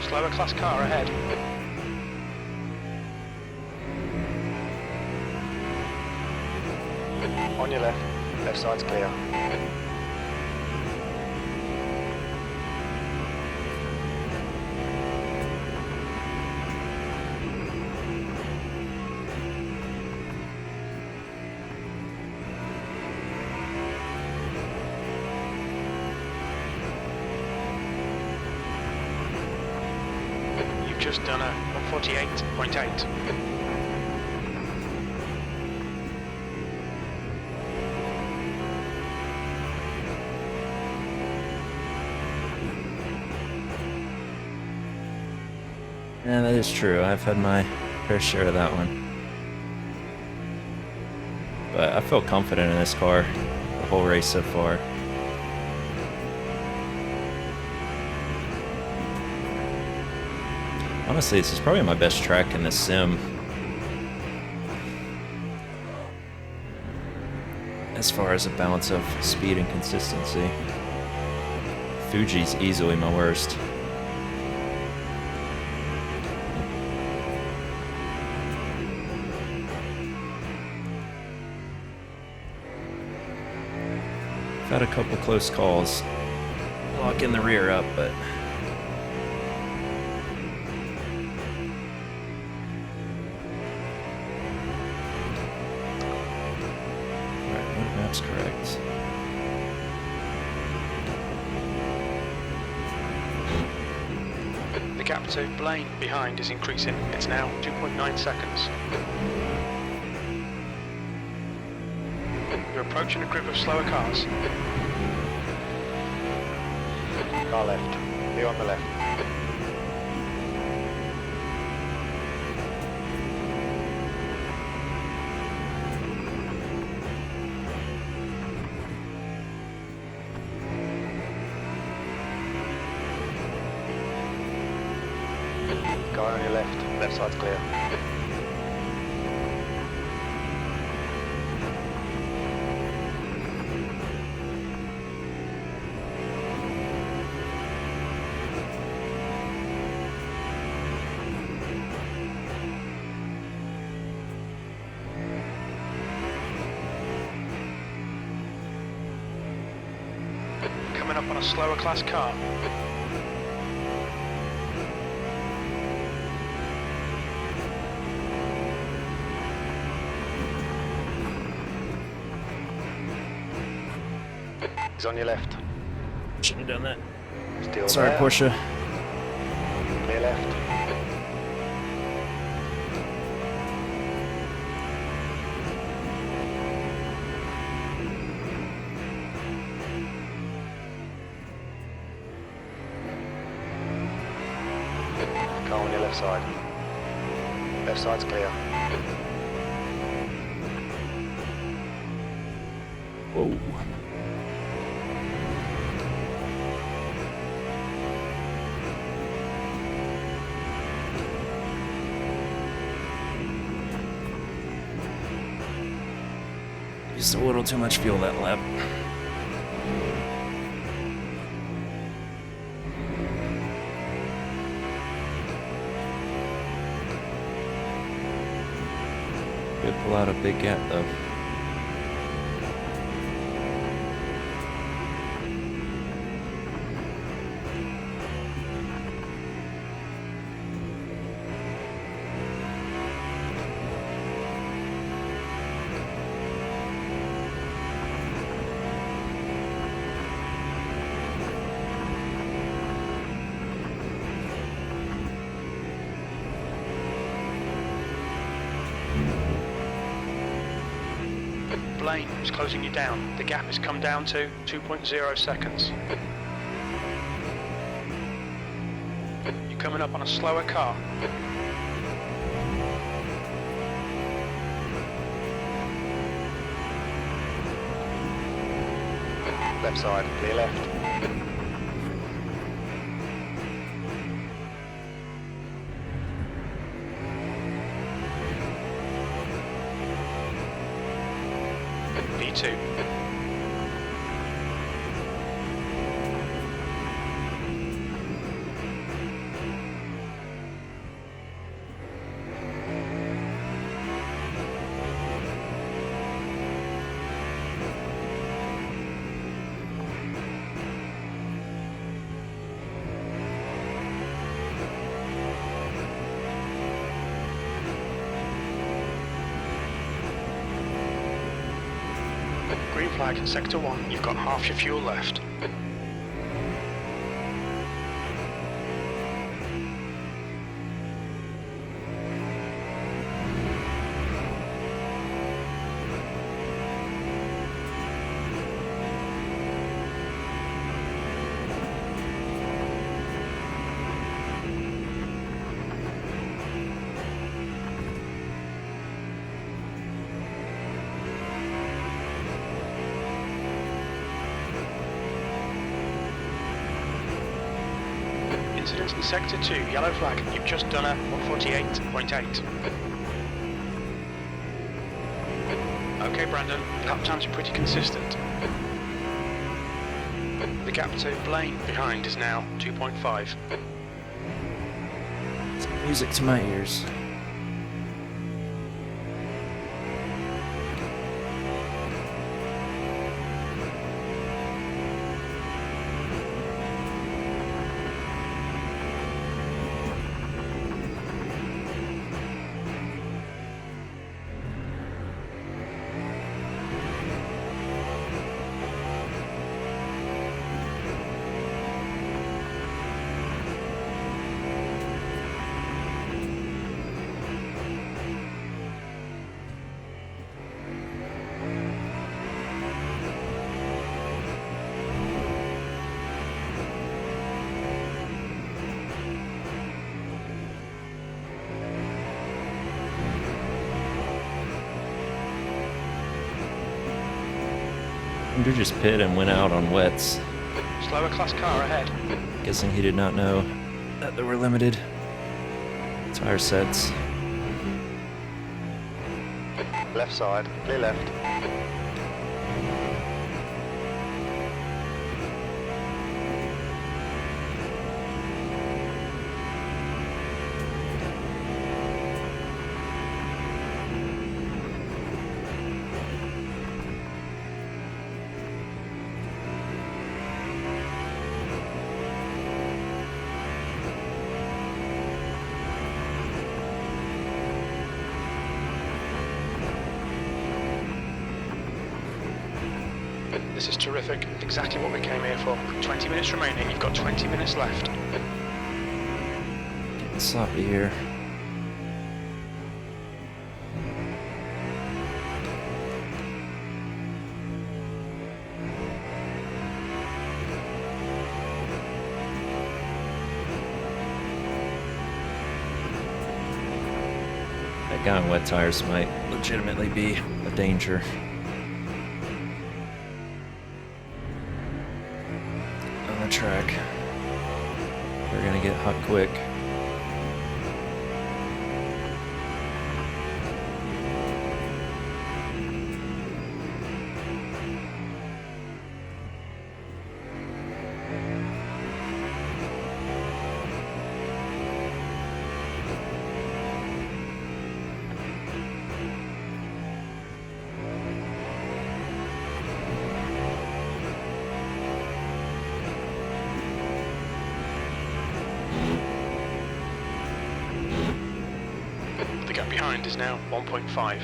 Slower class car ahead. On your left. Left side's clear. just done a 148.8. Yeah, that is true. I've had my fair share of that one. But I feel confident in this car the whole race so far. Honestly, this is probably my best track in this sim. As far as a balance of speed and consistency. Fuji's easily my worst. I've had a couple close calls locking the rear up, but that's correct. The gap to Blaine behind is increasing. It's now 2.9 seconds. You're approaching a group of slower cars. Car left. You on the left. Guy on your left. Left side's clear. Coming up on a slower class car. He's on your left. Shouldn't have done that. Still Sorry, there. Porsche. Clear left. Car on your left side. Left side's clear. Whoa. Used a little too much fuel that lap. Did pull out a big gap though. Blaine is closing you down. The gap has come down to 2.0 seconds. You're coming up on a slower car. Left side, clear left. P2. Green flag in sector 1, you've got half your fuel left. incidents in Sector 2, yellow flag. You've just done a 148.8. Okay, Brandon, lap times are pretty consistent. The gap to Blaine behind is now 2.5. It's music to my ears. Andrew just pit and went out on wets. Slower class car ahead. Guessing he did not know that there were limited tire sets. Left side, clear left. This is terrific. Exactly what we came here for. 20 minutes remaining. You've got 20 minutes left. Getting sloppy here. That guy on wet tires might legitimately be a danger. Track. We're gonna get hot quick. The gap behind is now 1.5.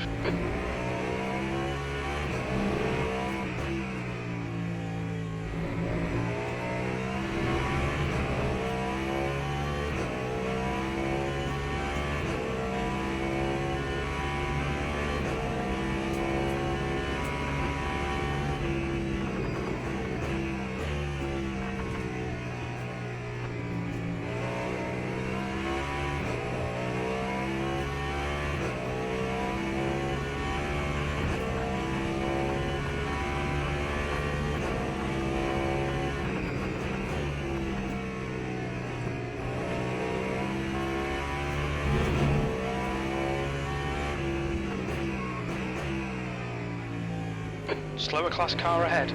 Slower class car ahead.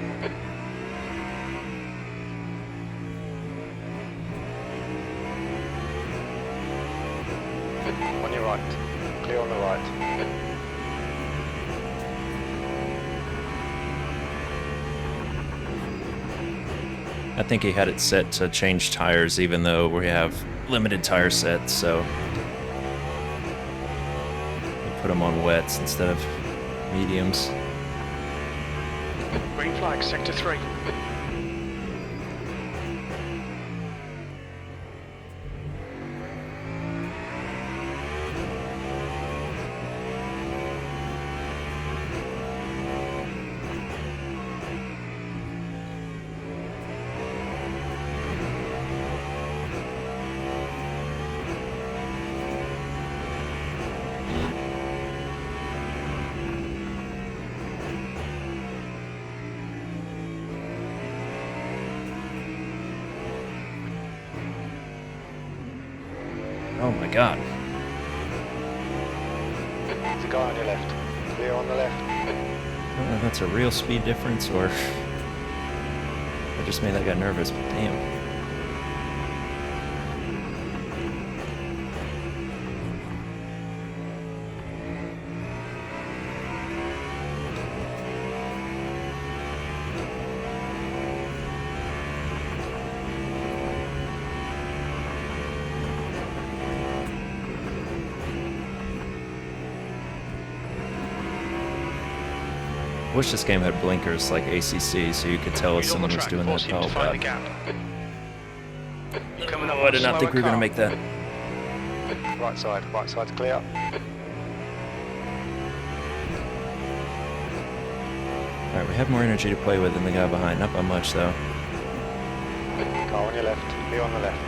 On your right. Clear on the right. I think he had it set to change tires even though we have limited tire sets, so we put them on wets instead of mediums. Green flag, sector 3. Oh my god. There's a guy on your left. Clear on the left. I don't know if that's a real speed difference or I just made that guy nervous, but damn. Wish this game had blinkers like ACC so you could tell if someone was doing that. Oh god. Oh, I did not think we were going to make that. Right side's clear. Alright, we have more energy to play with than the guy behind. Not by much though. Car on your left. Clear on the left.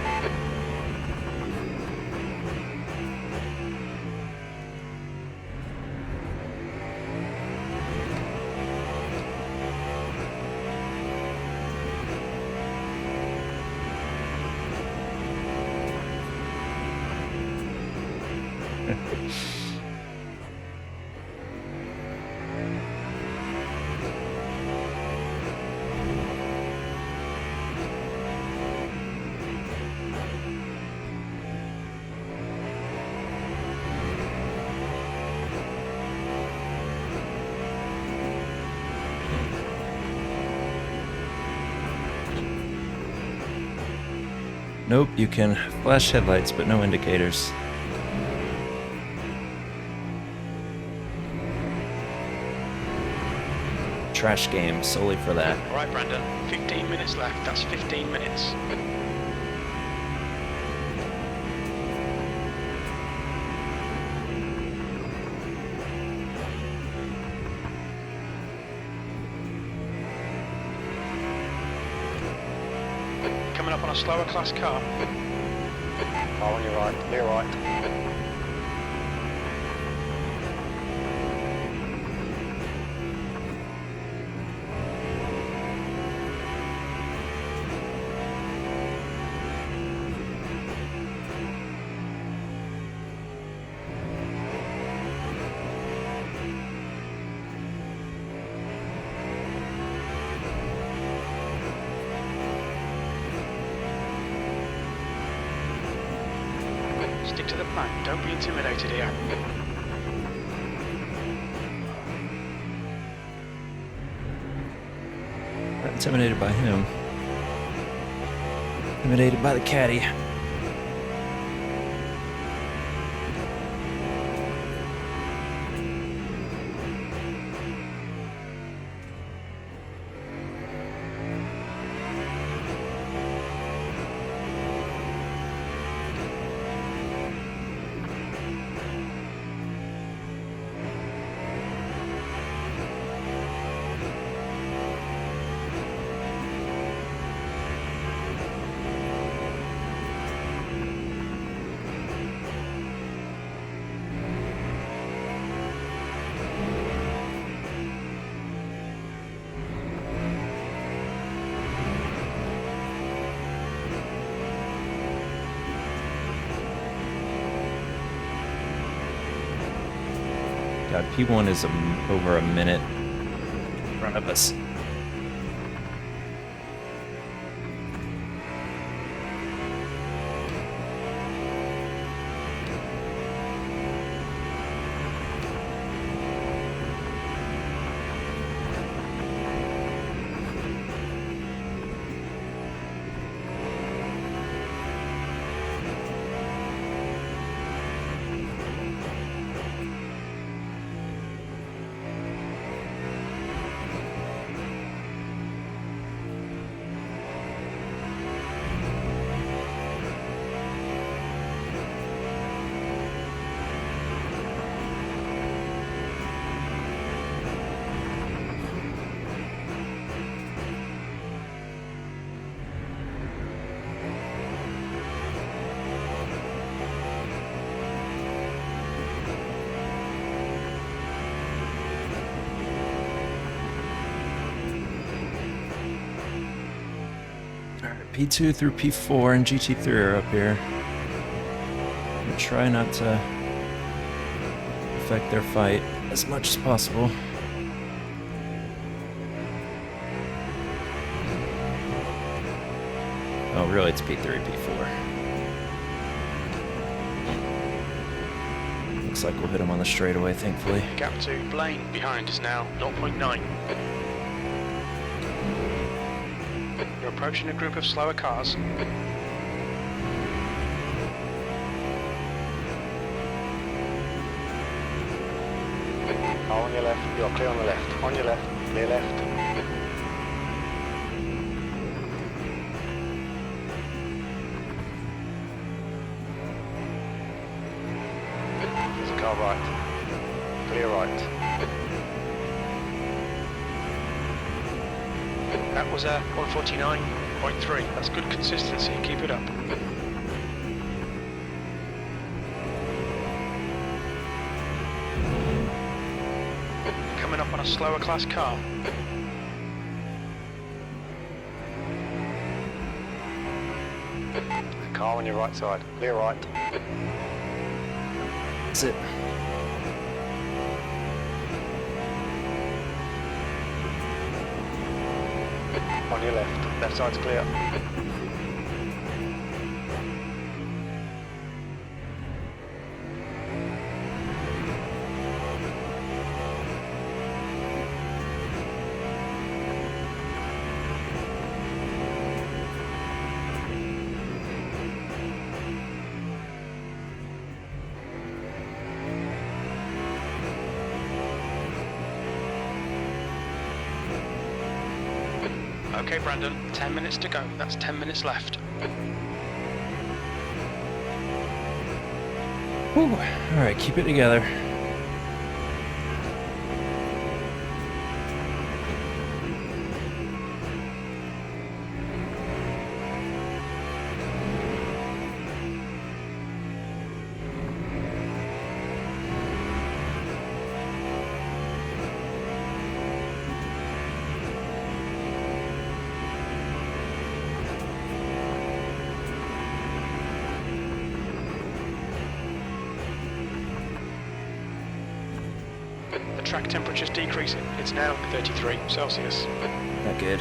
Nope, you can flash headlights, but no indicators. Trash game solely for that. Alright, Brandon, 15 minutes left. That's 15 minutes. Coming up on a slower class car. Car on your right. Clear right. Stick to the plan. Don't be intimidated here. Not intimidated by him. Intimidated by the caddy. God, P1 is over a minute in front of us. P2 through P4 and GT3 are up here. try not to affect their fight as much as possible. Oh, really, it's P3, P4. Looks like we'll hit him on the straightaway, thankfully. Gap to Blaine behind is now 0.9. You're approaching a group of slower cars. Car on your left, you're clear on the left. On your left, clear left. There's a car right. Clear right. That was a 149.3. That's good consistency. Keep it up. Coming up on a slower class car. Car on your right side. Clear right. That's it. On your left. Left side's clear. Okay, Brandon, 10 minutes to go. That's 10 minutes left. Whew. All right, keep it together. The track temperature's decreasing. It's now 33 Celsius. Not good.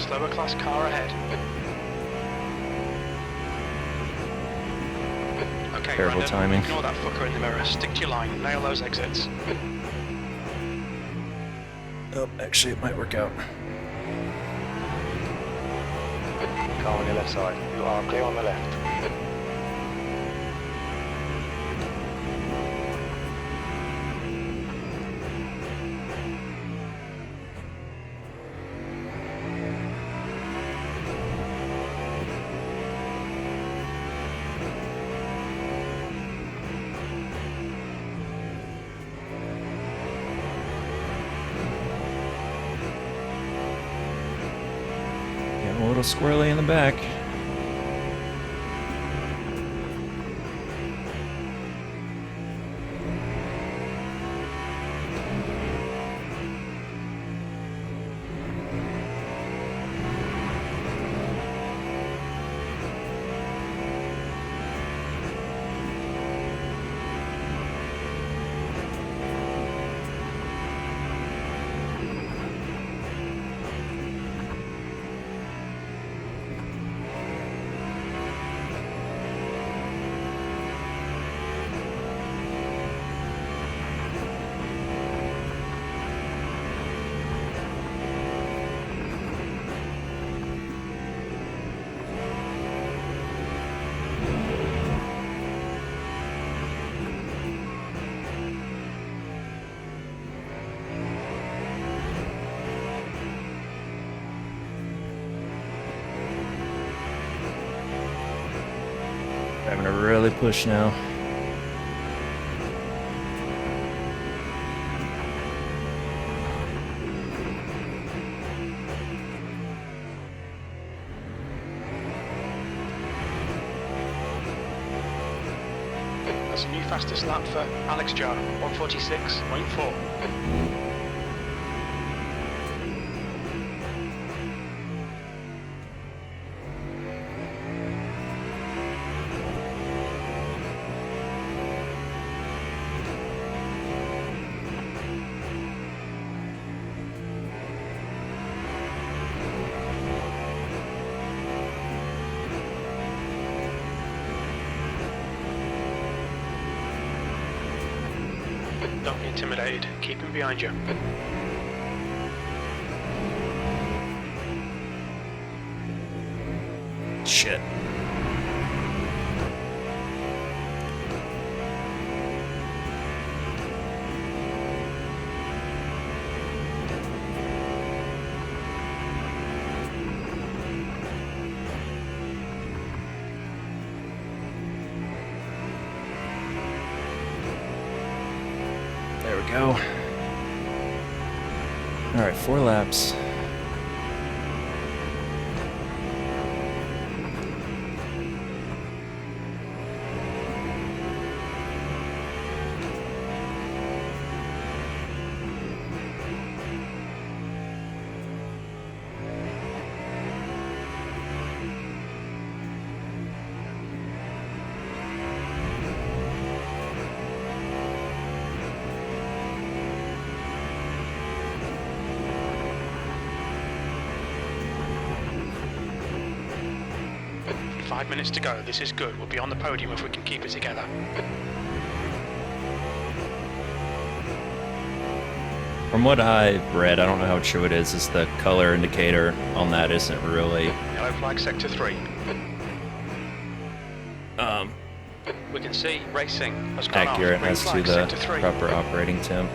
Slower class car ahead. Okay, Terrible Brandon, timing. ignore that fucker in the mirror. Stick to your line. Nail those exits. Oh, actually, it might work out. Car on your left side. You are clear on the left. Getting a little squirrely in the back. Having to really push now. That's a new fastest lap for Alex Jar, 146.4. Don't be intimidated, keep him behind you. Shit. There we go. All right, 4 laps. Five minutes to go, this is good. We'll be on the podium if we can keep it together. From what I've read, I don't know how true it is the color indicator on that isn't really Yellow flag sector 3. We can see racing has gone accurate off. Green as to flag the sector 3. proper operating temp.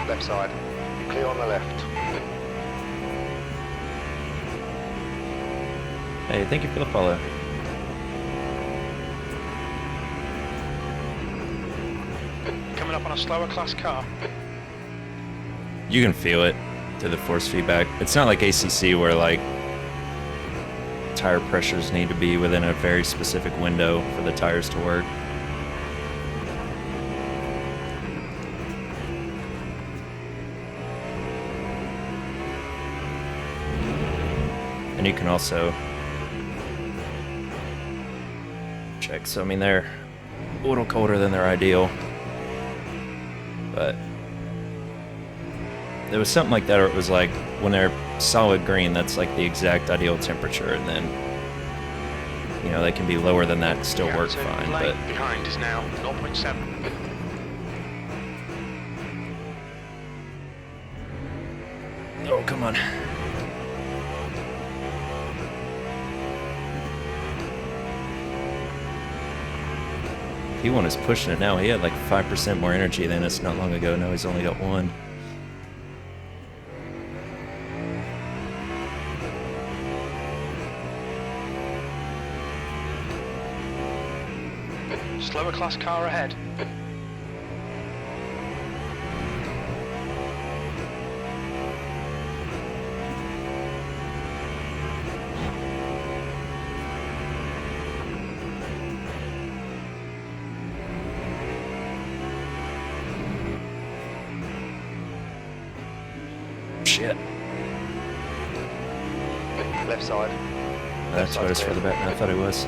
Left side. Clear on the left. Hey, thank you for the follow. Coming up on a slower class car. You can feel it to the force feedback. It's not like ACC where like tire pressures need to be within a very specific window for the tires to work. And you can also check. So I mean they're a little colder than their ideal, but there was something like that where it was like when they're solid green, that's like the exact ideal temperature, and then you know they can be lower than that and still work fine. But behind is now 0.7. oh, come on. P1 is pushing it now. He had like 5% more energy than us not long ago. Now he's only got 1. Slower class car ahead. Shit. Left side. That's what it's further back than I thought it was.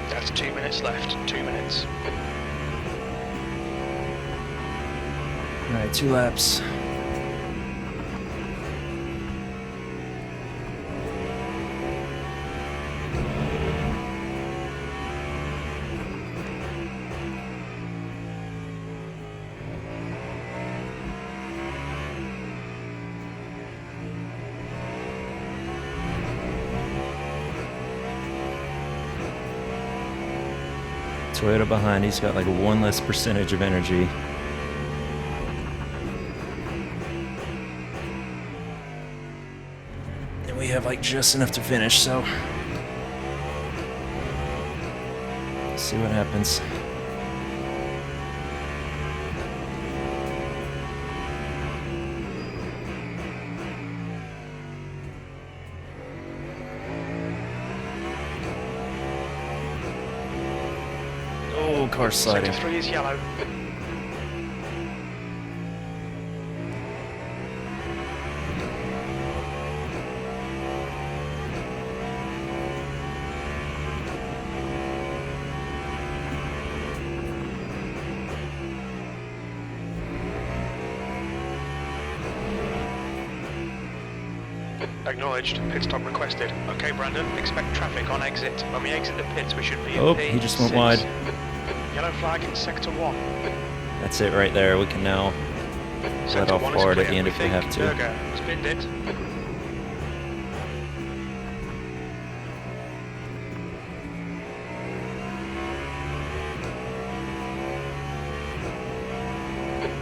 That's 2 minutes left. 2 minutes. Alright, 2 laps. Toyota behind, he's got like one less percentage of energy. And we have like just enough to finish, so let's see what happens. Oh, car sliding. Sector 3 is yellow. Acknowledged. Pit stop requested. Okay, Brandon. Expect traffic on exit. When we exit the pits, we should be in Oh, he just went wide. Yellow flag in sector 1. That's it right there. We can now let Sector off 1 is hard at clear. the end if we have to. Berger spinned it.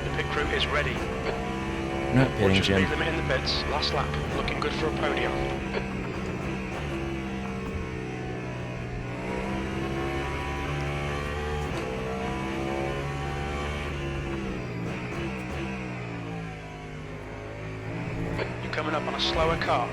The pit crew is ready. We're not pitting, Watch Jim. speed limit in the pits. Last lap. Looking good for a podium. You're coming up on a slower car.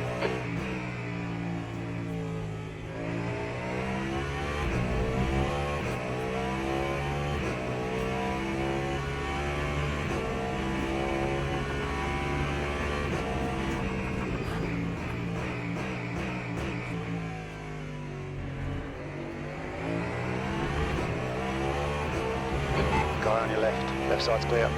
Guy on your left. Left side's clear.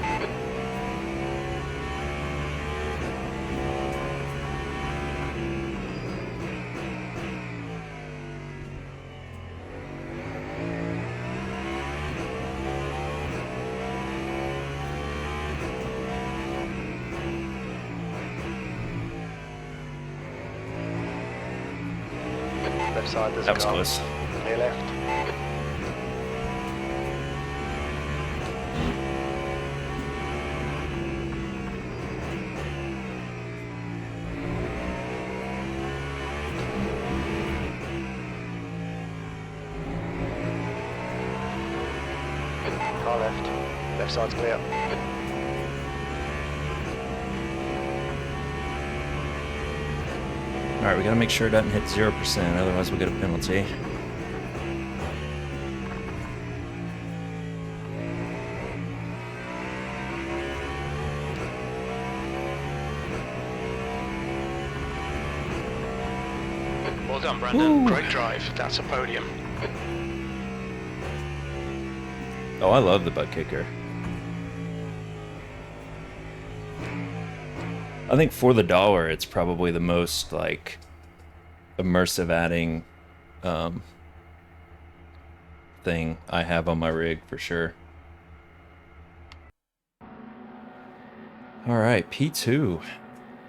Left side, there's That a was car. close. Clear left. Car left. Left side's clear. Alright, we gotta make sure it doesn't hit 0%, otherwise we'll get a penalty. Well done, Brandon. Woo. Great drive. That's a podium. Oh, I love the butt kicker. I think for the dollar, it's probably the most like immersive adding thing I have on my rig for sure. All right, P2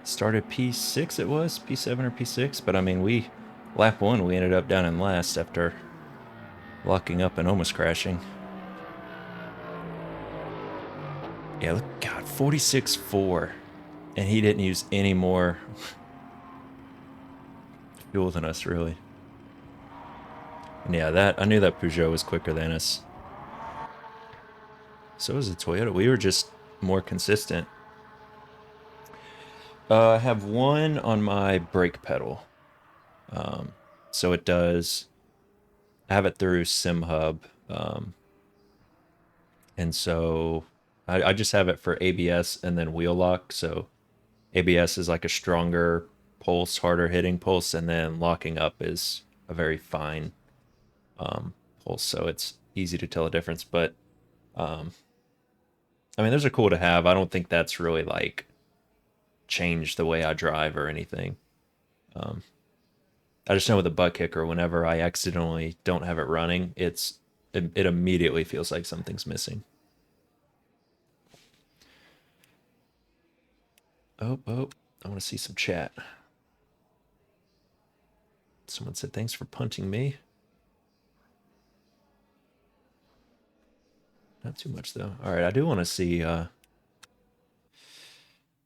started P6. It was P7 or P6, but I mean, lap 1 we ended up down in last after locking up and almost crashing. Yeah, look, God, 46.4. And he didn't use any more fuel than us, really. And yeah, I knew that Peugeot was quicker than us. So was the Toyota. We were just more consistent. I have one on my brake pedal. So it does... I have it through SimHub. And so I just have it for ABS and then wheel lock, so... ABS is like a stronger pulse, harder hitting pulse, and then locking up is a very fine pulse, so it's easy to tell a difference. But I mean, those are cool to have. I don't think that's really like changed the way I drive or anything. I just know with the butt kicker, whenever I accidentally don't have it running, it immediately feels like something's missing. Oh, I want to see some chat. Someone said, thanks for punting me. Not too much though. All right, I do want to see. I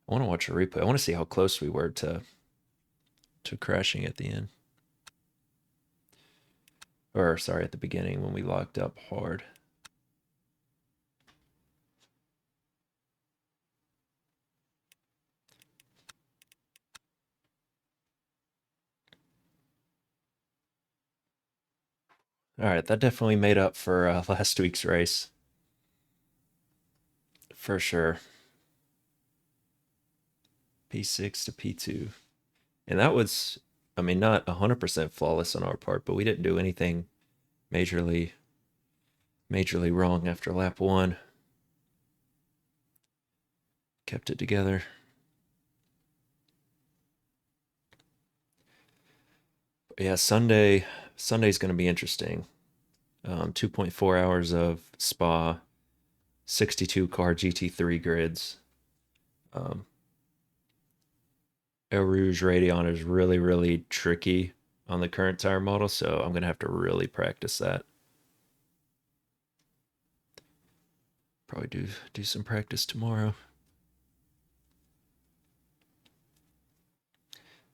want to watch a replay. I want to see how close we were to crashing at the end. Or sorry, at the beginning when we locked up hard. All right, that definitely made up for last week's race. For sure. P6 to P2. And that was, I mean, not 100% flawless on our part, but we didn't do anything majorly wrong after lap 1. Kept it together. But yeah, Sunday's going to be interesting. 2.4 hours of Spa, 62 car GT3 grids. Eau Rouge Radeon is really, really tricky on the current tire model, so I'm going to have to really practice that. Probably do some practice tomorrow.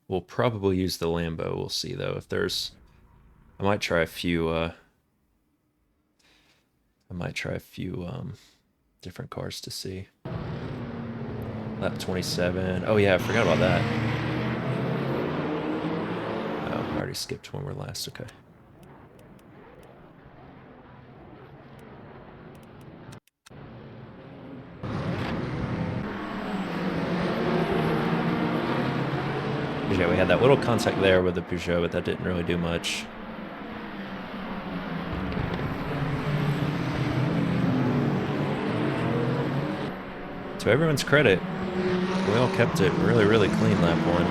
We'll probably use the Lambo. We'll see though if there's. I might try a few. Different cars to see. Lap 27. Oh yeah, I forgot about that. Oh, I already skipped when we're last. Okay. Yeah, we had that little contact there with the Peugeot, but that didn't really do much. To everyone's credit, we all kept it really, really clean lap 1.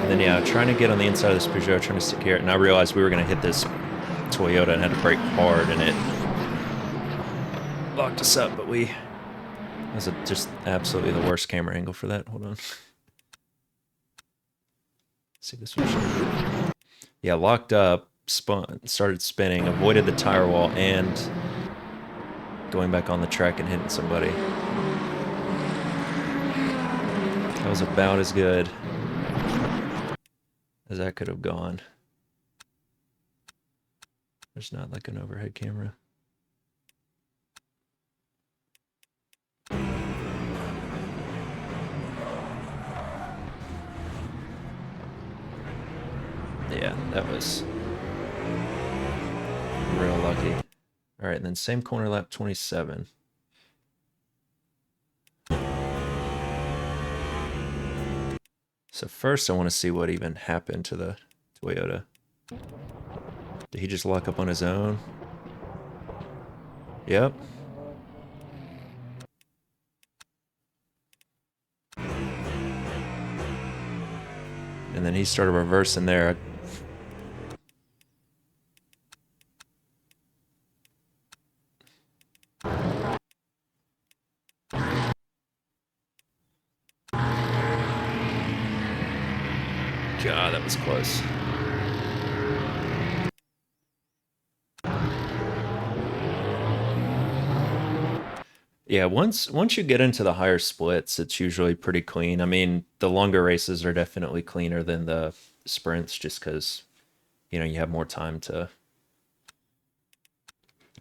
And then yeah, trying to get on the inside of this Peugeot, trying to secure it, and I realized we were going to hit this Toyota and had to brake hard, and it locked us up, but that was just absolutely the worst camera angle for that. Hold on. See this one? Yeah, locked up, spun, started spinning, avoided the tire wall, and going back on the track and hitting somebody. That was about as good as that could have gone. There's not like an overhead camera. Yeah, that was real lucky. All right, and then same corner, lap 27. So first I want to see what even happened to the Toyota. Did he just lock up on his own? Yep. And then he started reversing there. God, that was close. Yeah, once you get into the higher splits, it's usually pretty clean. I mean, the longer races are definitely cleaner than the sprints, just because, you know, you have more time to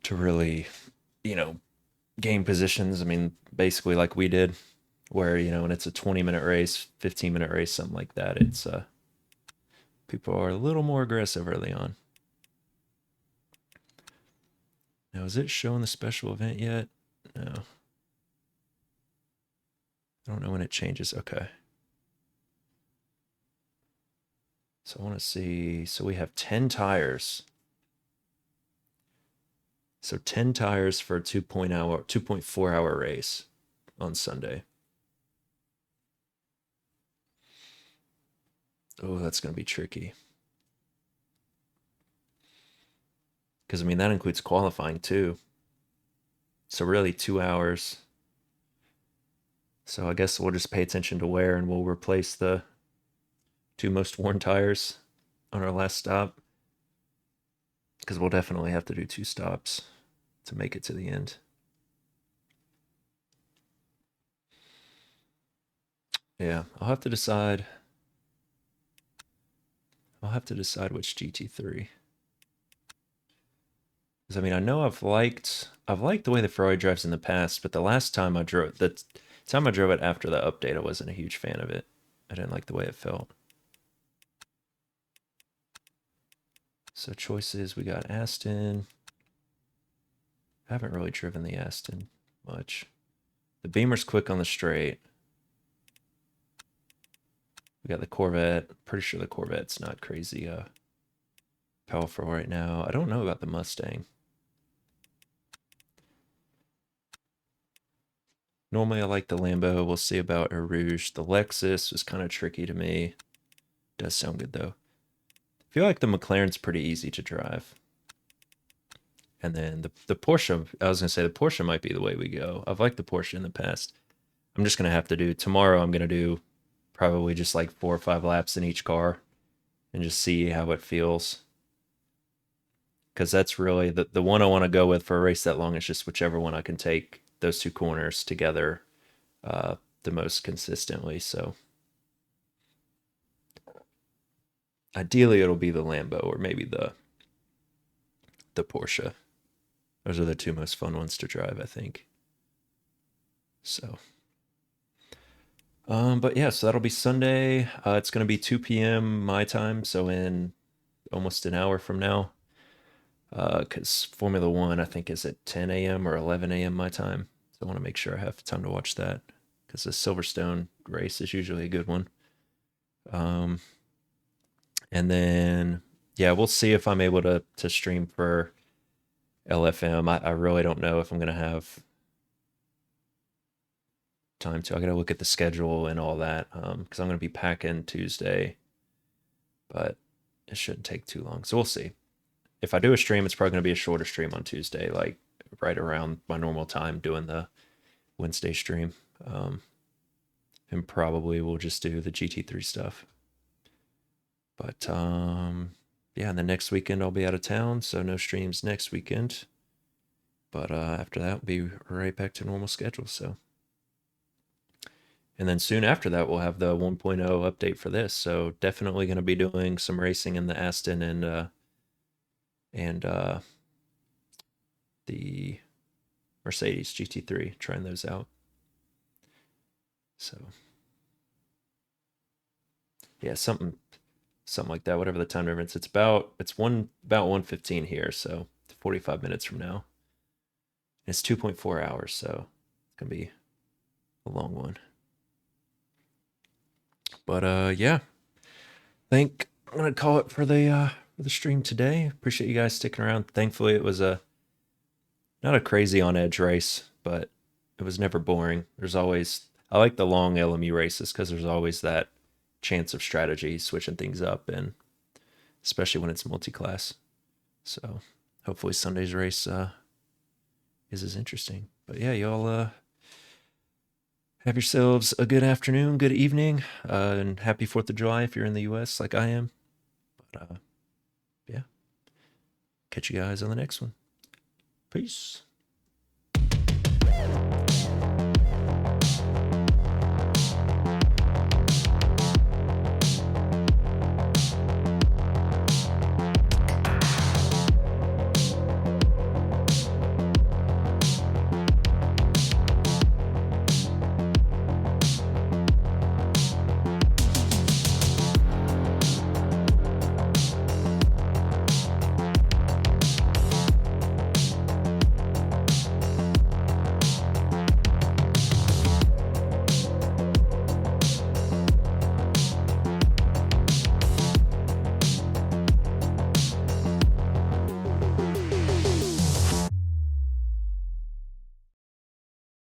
really, you know, gain positions. I mean, basically like we did, where, you know, when it's a 20-minute race, 15-minute race, something like that, it's people are a little more aggressive early on. Now, is it showing the special event yet? No. I don't know when it changes. Okay. So I want to see. So we have 10 tires. So 10 tires for a 2.4 hour race on Sunday. Oh, that's going to be tricky. Because, I mean, that includes qualifying too. So really 2 hours. So I guess we'll just pay attention to wear, and we'll replace the 2 most worn tires on our last stop. because we'll definitely have to do 2 stops to make it to the end. Yeah, I'll have to decide. I'll have to decide which GT3. Because I mean, I know I've liked the way the Ferrari drives in the past, but the time I drove it after the update, I wasn't a huge fan of it. I didn't like the way it felt. So choices, we got Aston. I haven't really driven the Aston much. The Beamer's quick on the straight. We got the Corvette. Pretty sure the Corvette's not crazy powerful right now. I don't know about the Mustang. Normally I like the Lambo. We'll see about a Rouge. The Lexus was kind of tricky to me. Does sound good though. I feel like the McLaren's pretty easy to drive. And then the Porsche, I was going to say the Porsche might be the way we go. I've liked the Porsche in the past. I'm just going to have to do, tomorrow I'm going to do probably just like 4 or 5 laps in each car and just see how it feels. Because that's really the one I want to go with for a race that long is just whichever one I can take those 2 corners together the most consistently. So ideally it'll be the Lambo or maybe the Porsche. Those are the 2 most fun ones to drive, I think. So but yeah, so that'll be Sunday. It's going to be 2 p.m. my time, so in almost an hour from now. Because Formula 1, I think, is at 10 a.m. or 11 a.m. my time. So I want to make sure I have time to watch that. Because the Silverstone race is usually a good one. And then, yeah, we'll see if I'm able to stream for LFM. I really don't know if I'm going to have time to. I got to look at the schedule and all that. Because I'm going to be packing Tuesday. But it shouldn't take too long. So we'll see. If I do a stream, it's probably going to be a shorter stream on Tuesday, like right around my normal time doing the Wednesday stream. And probably we'll just do the GT3 stuff. But yeah, and the next weekend I'll be out of town, so no streams next weekend. But after that, we'll be right back to normal schedule. So, and then soon after that, we'll have the 1.0 update for this. So definitely going to be doing some racing in the Aston and the Mercedes GT3, trying those out. So yeah, something like that, whatever the time difference. It's about 1:15 here, so 45 minutes from now. And it's 2.4 hours, so it's gonna be a long one. But yeah, I'm gonna call it for the stream today. Appreciate you guys sticking around. Thankfully, it was not a crazy on edge race, but it was never boring. I like the long LMU races because there's always that chance of strategy, switching things up, and especially when it's multi-class. So hopefully Sunday's race is as interesting. But yeah, y'all have yourselves a good afternoon, good evening, and happy 4th of July if you're in the US like I am. But yeah, catch you guys on the next one. Peace.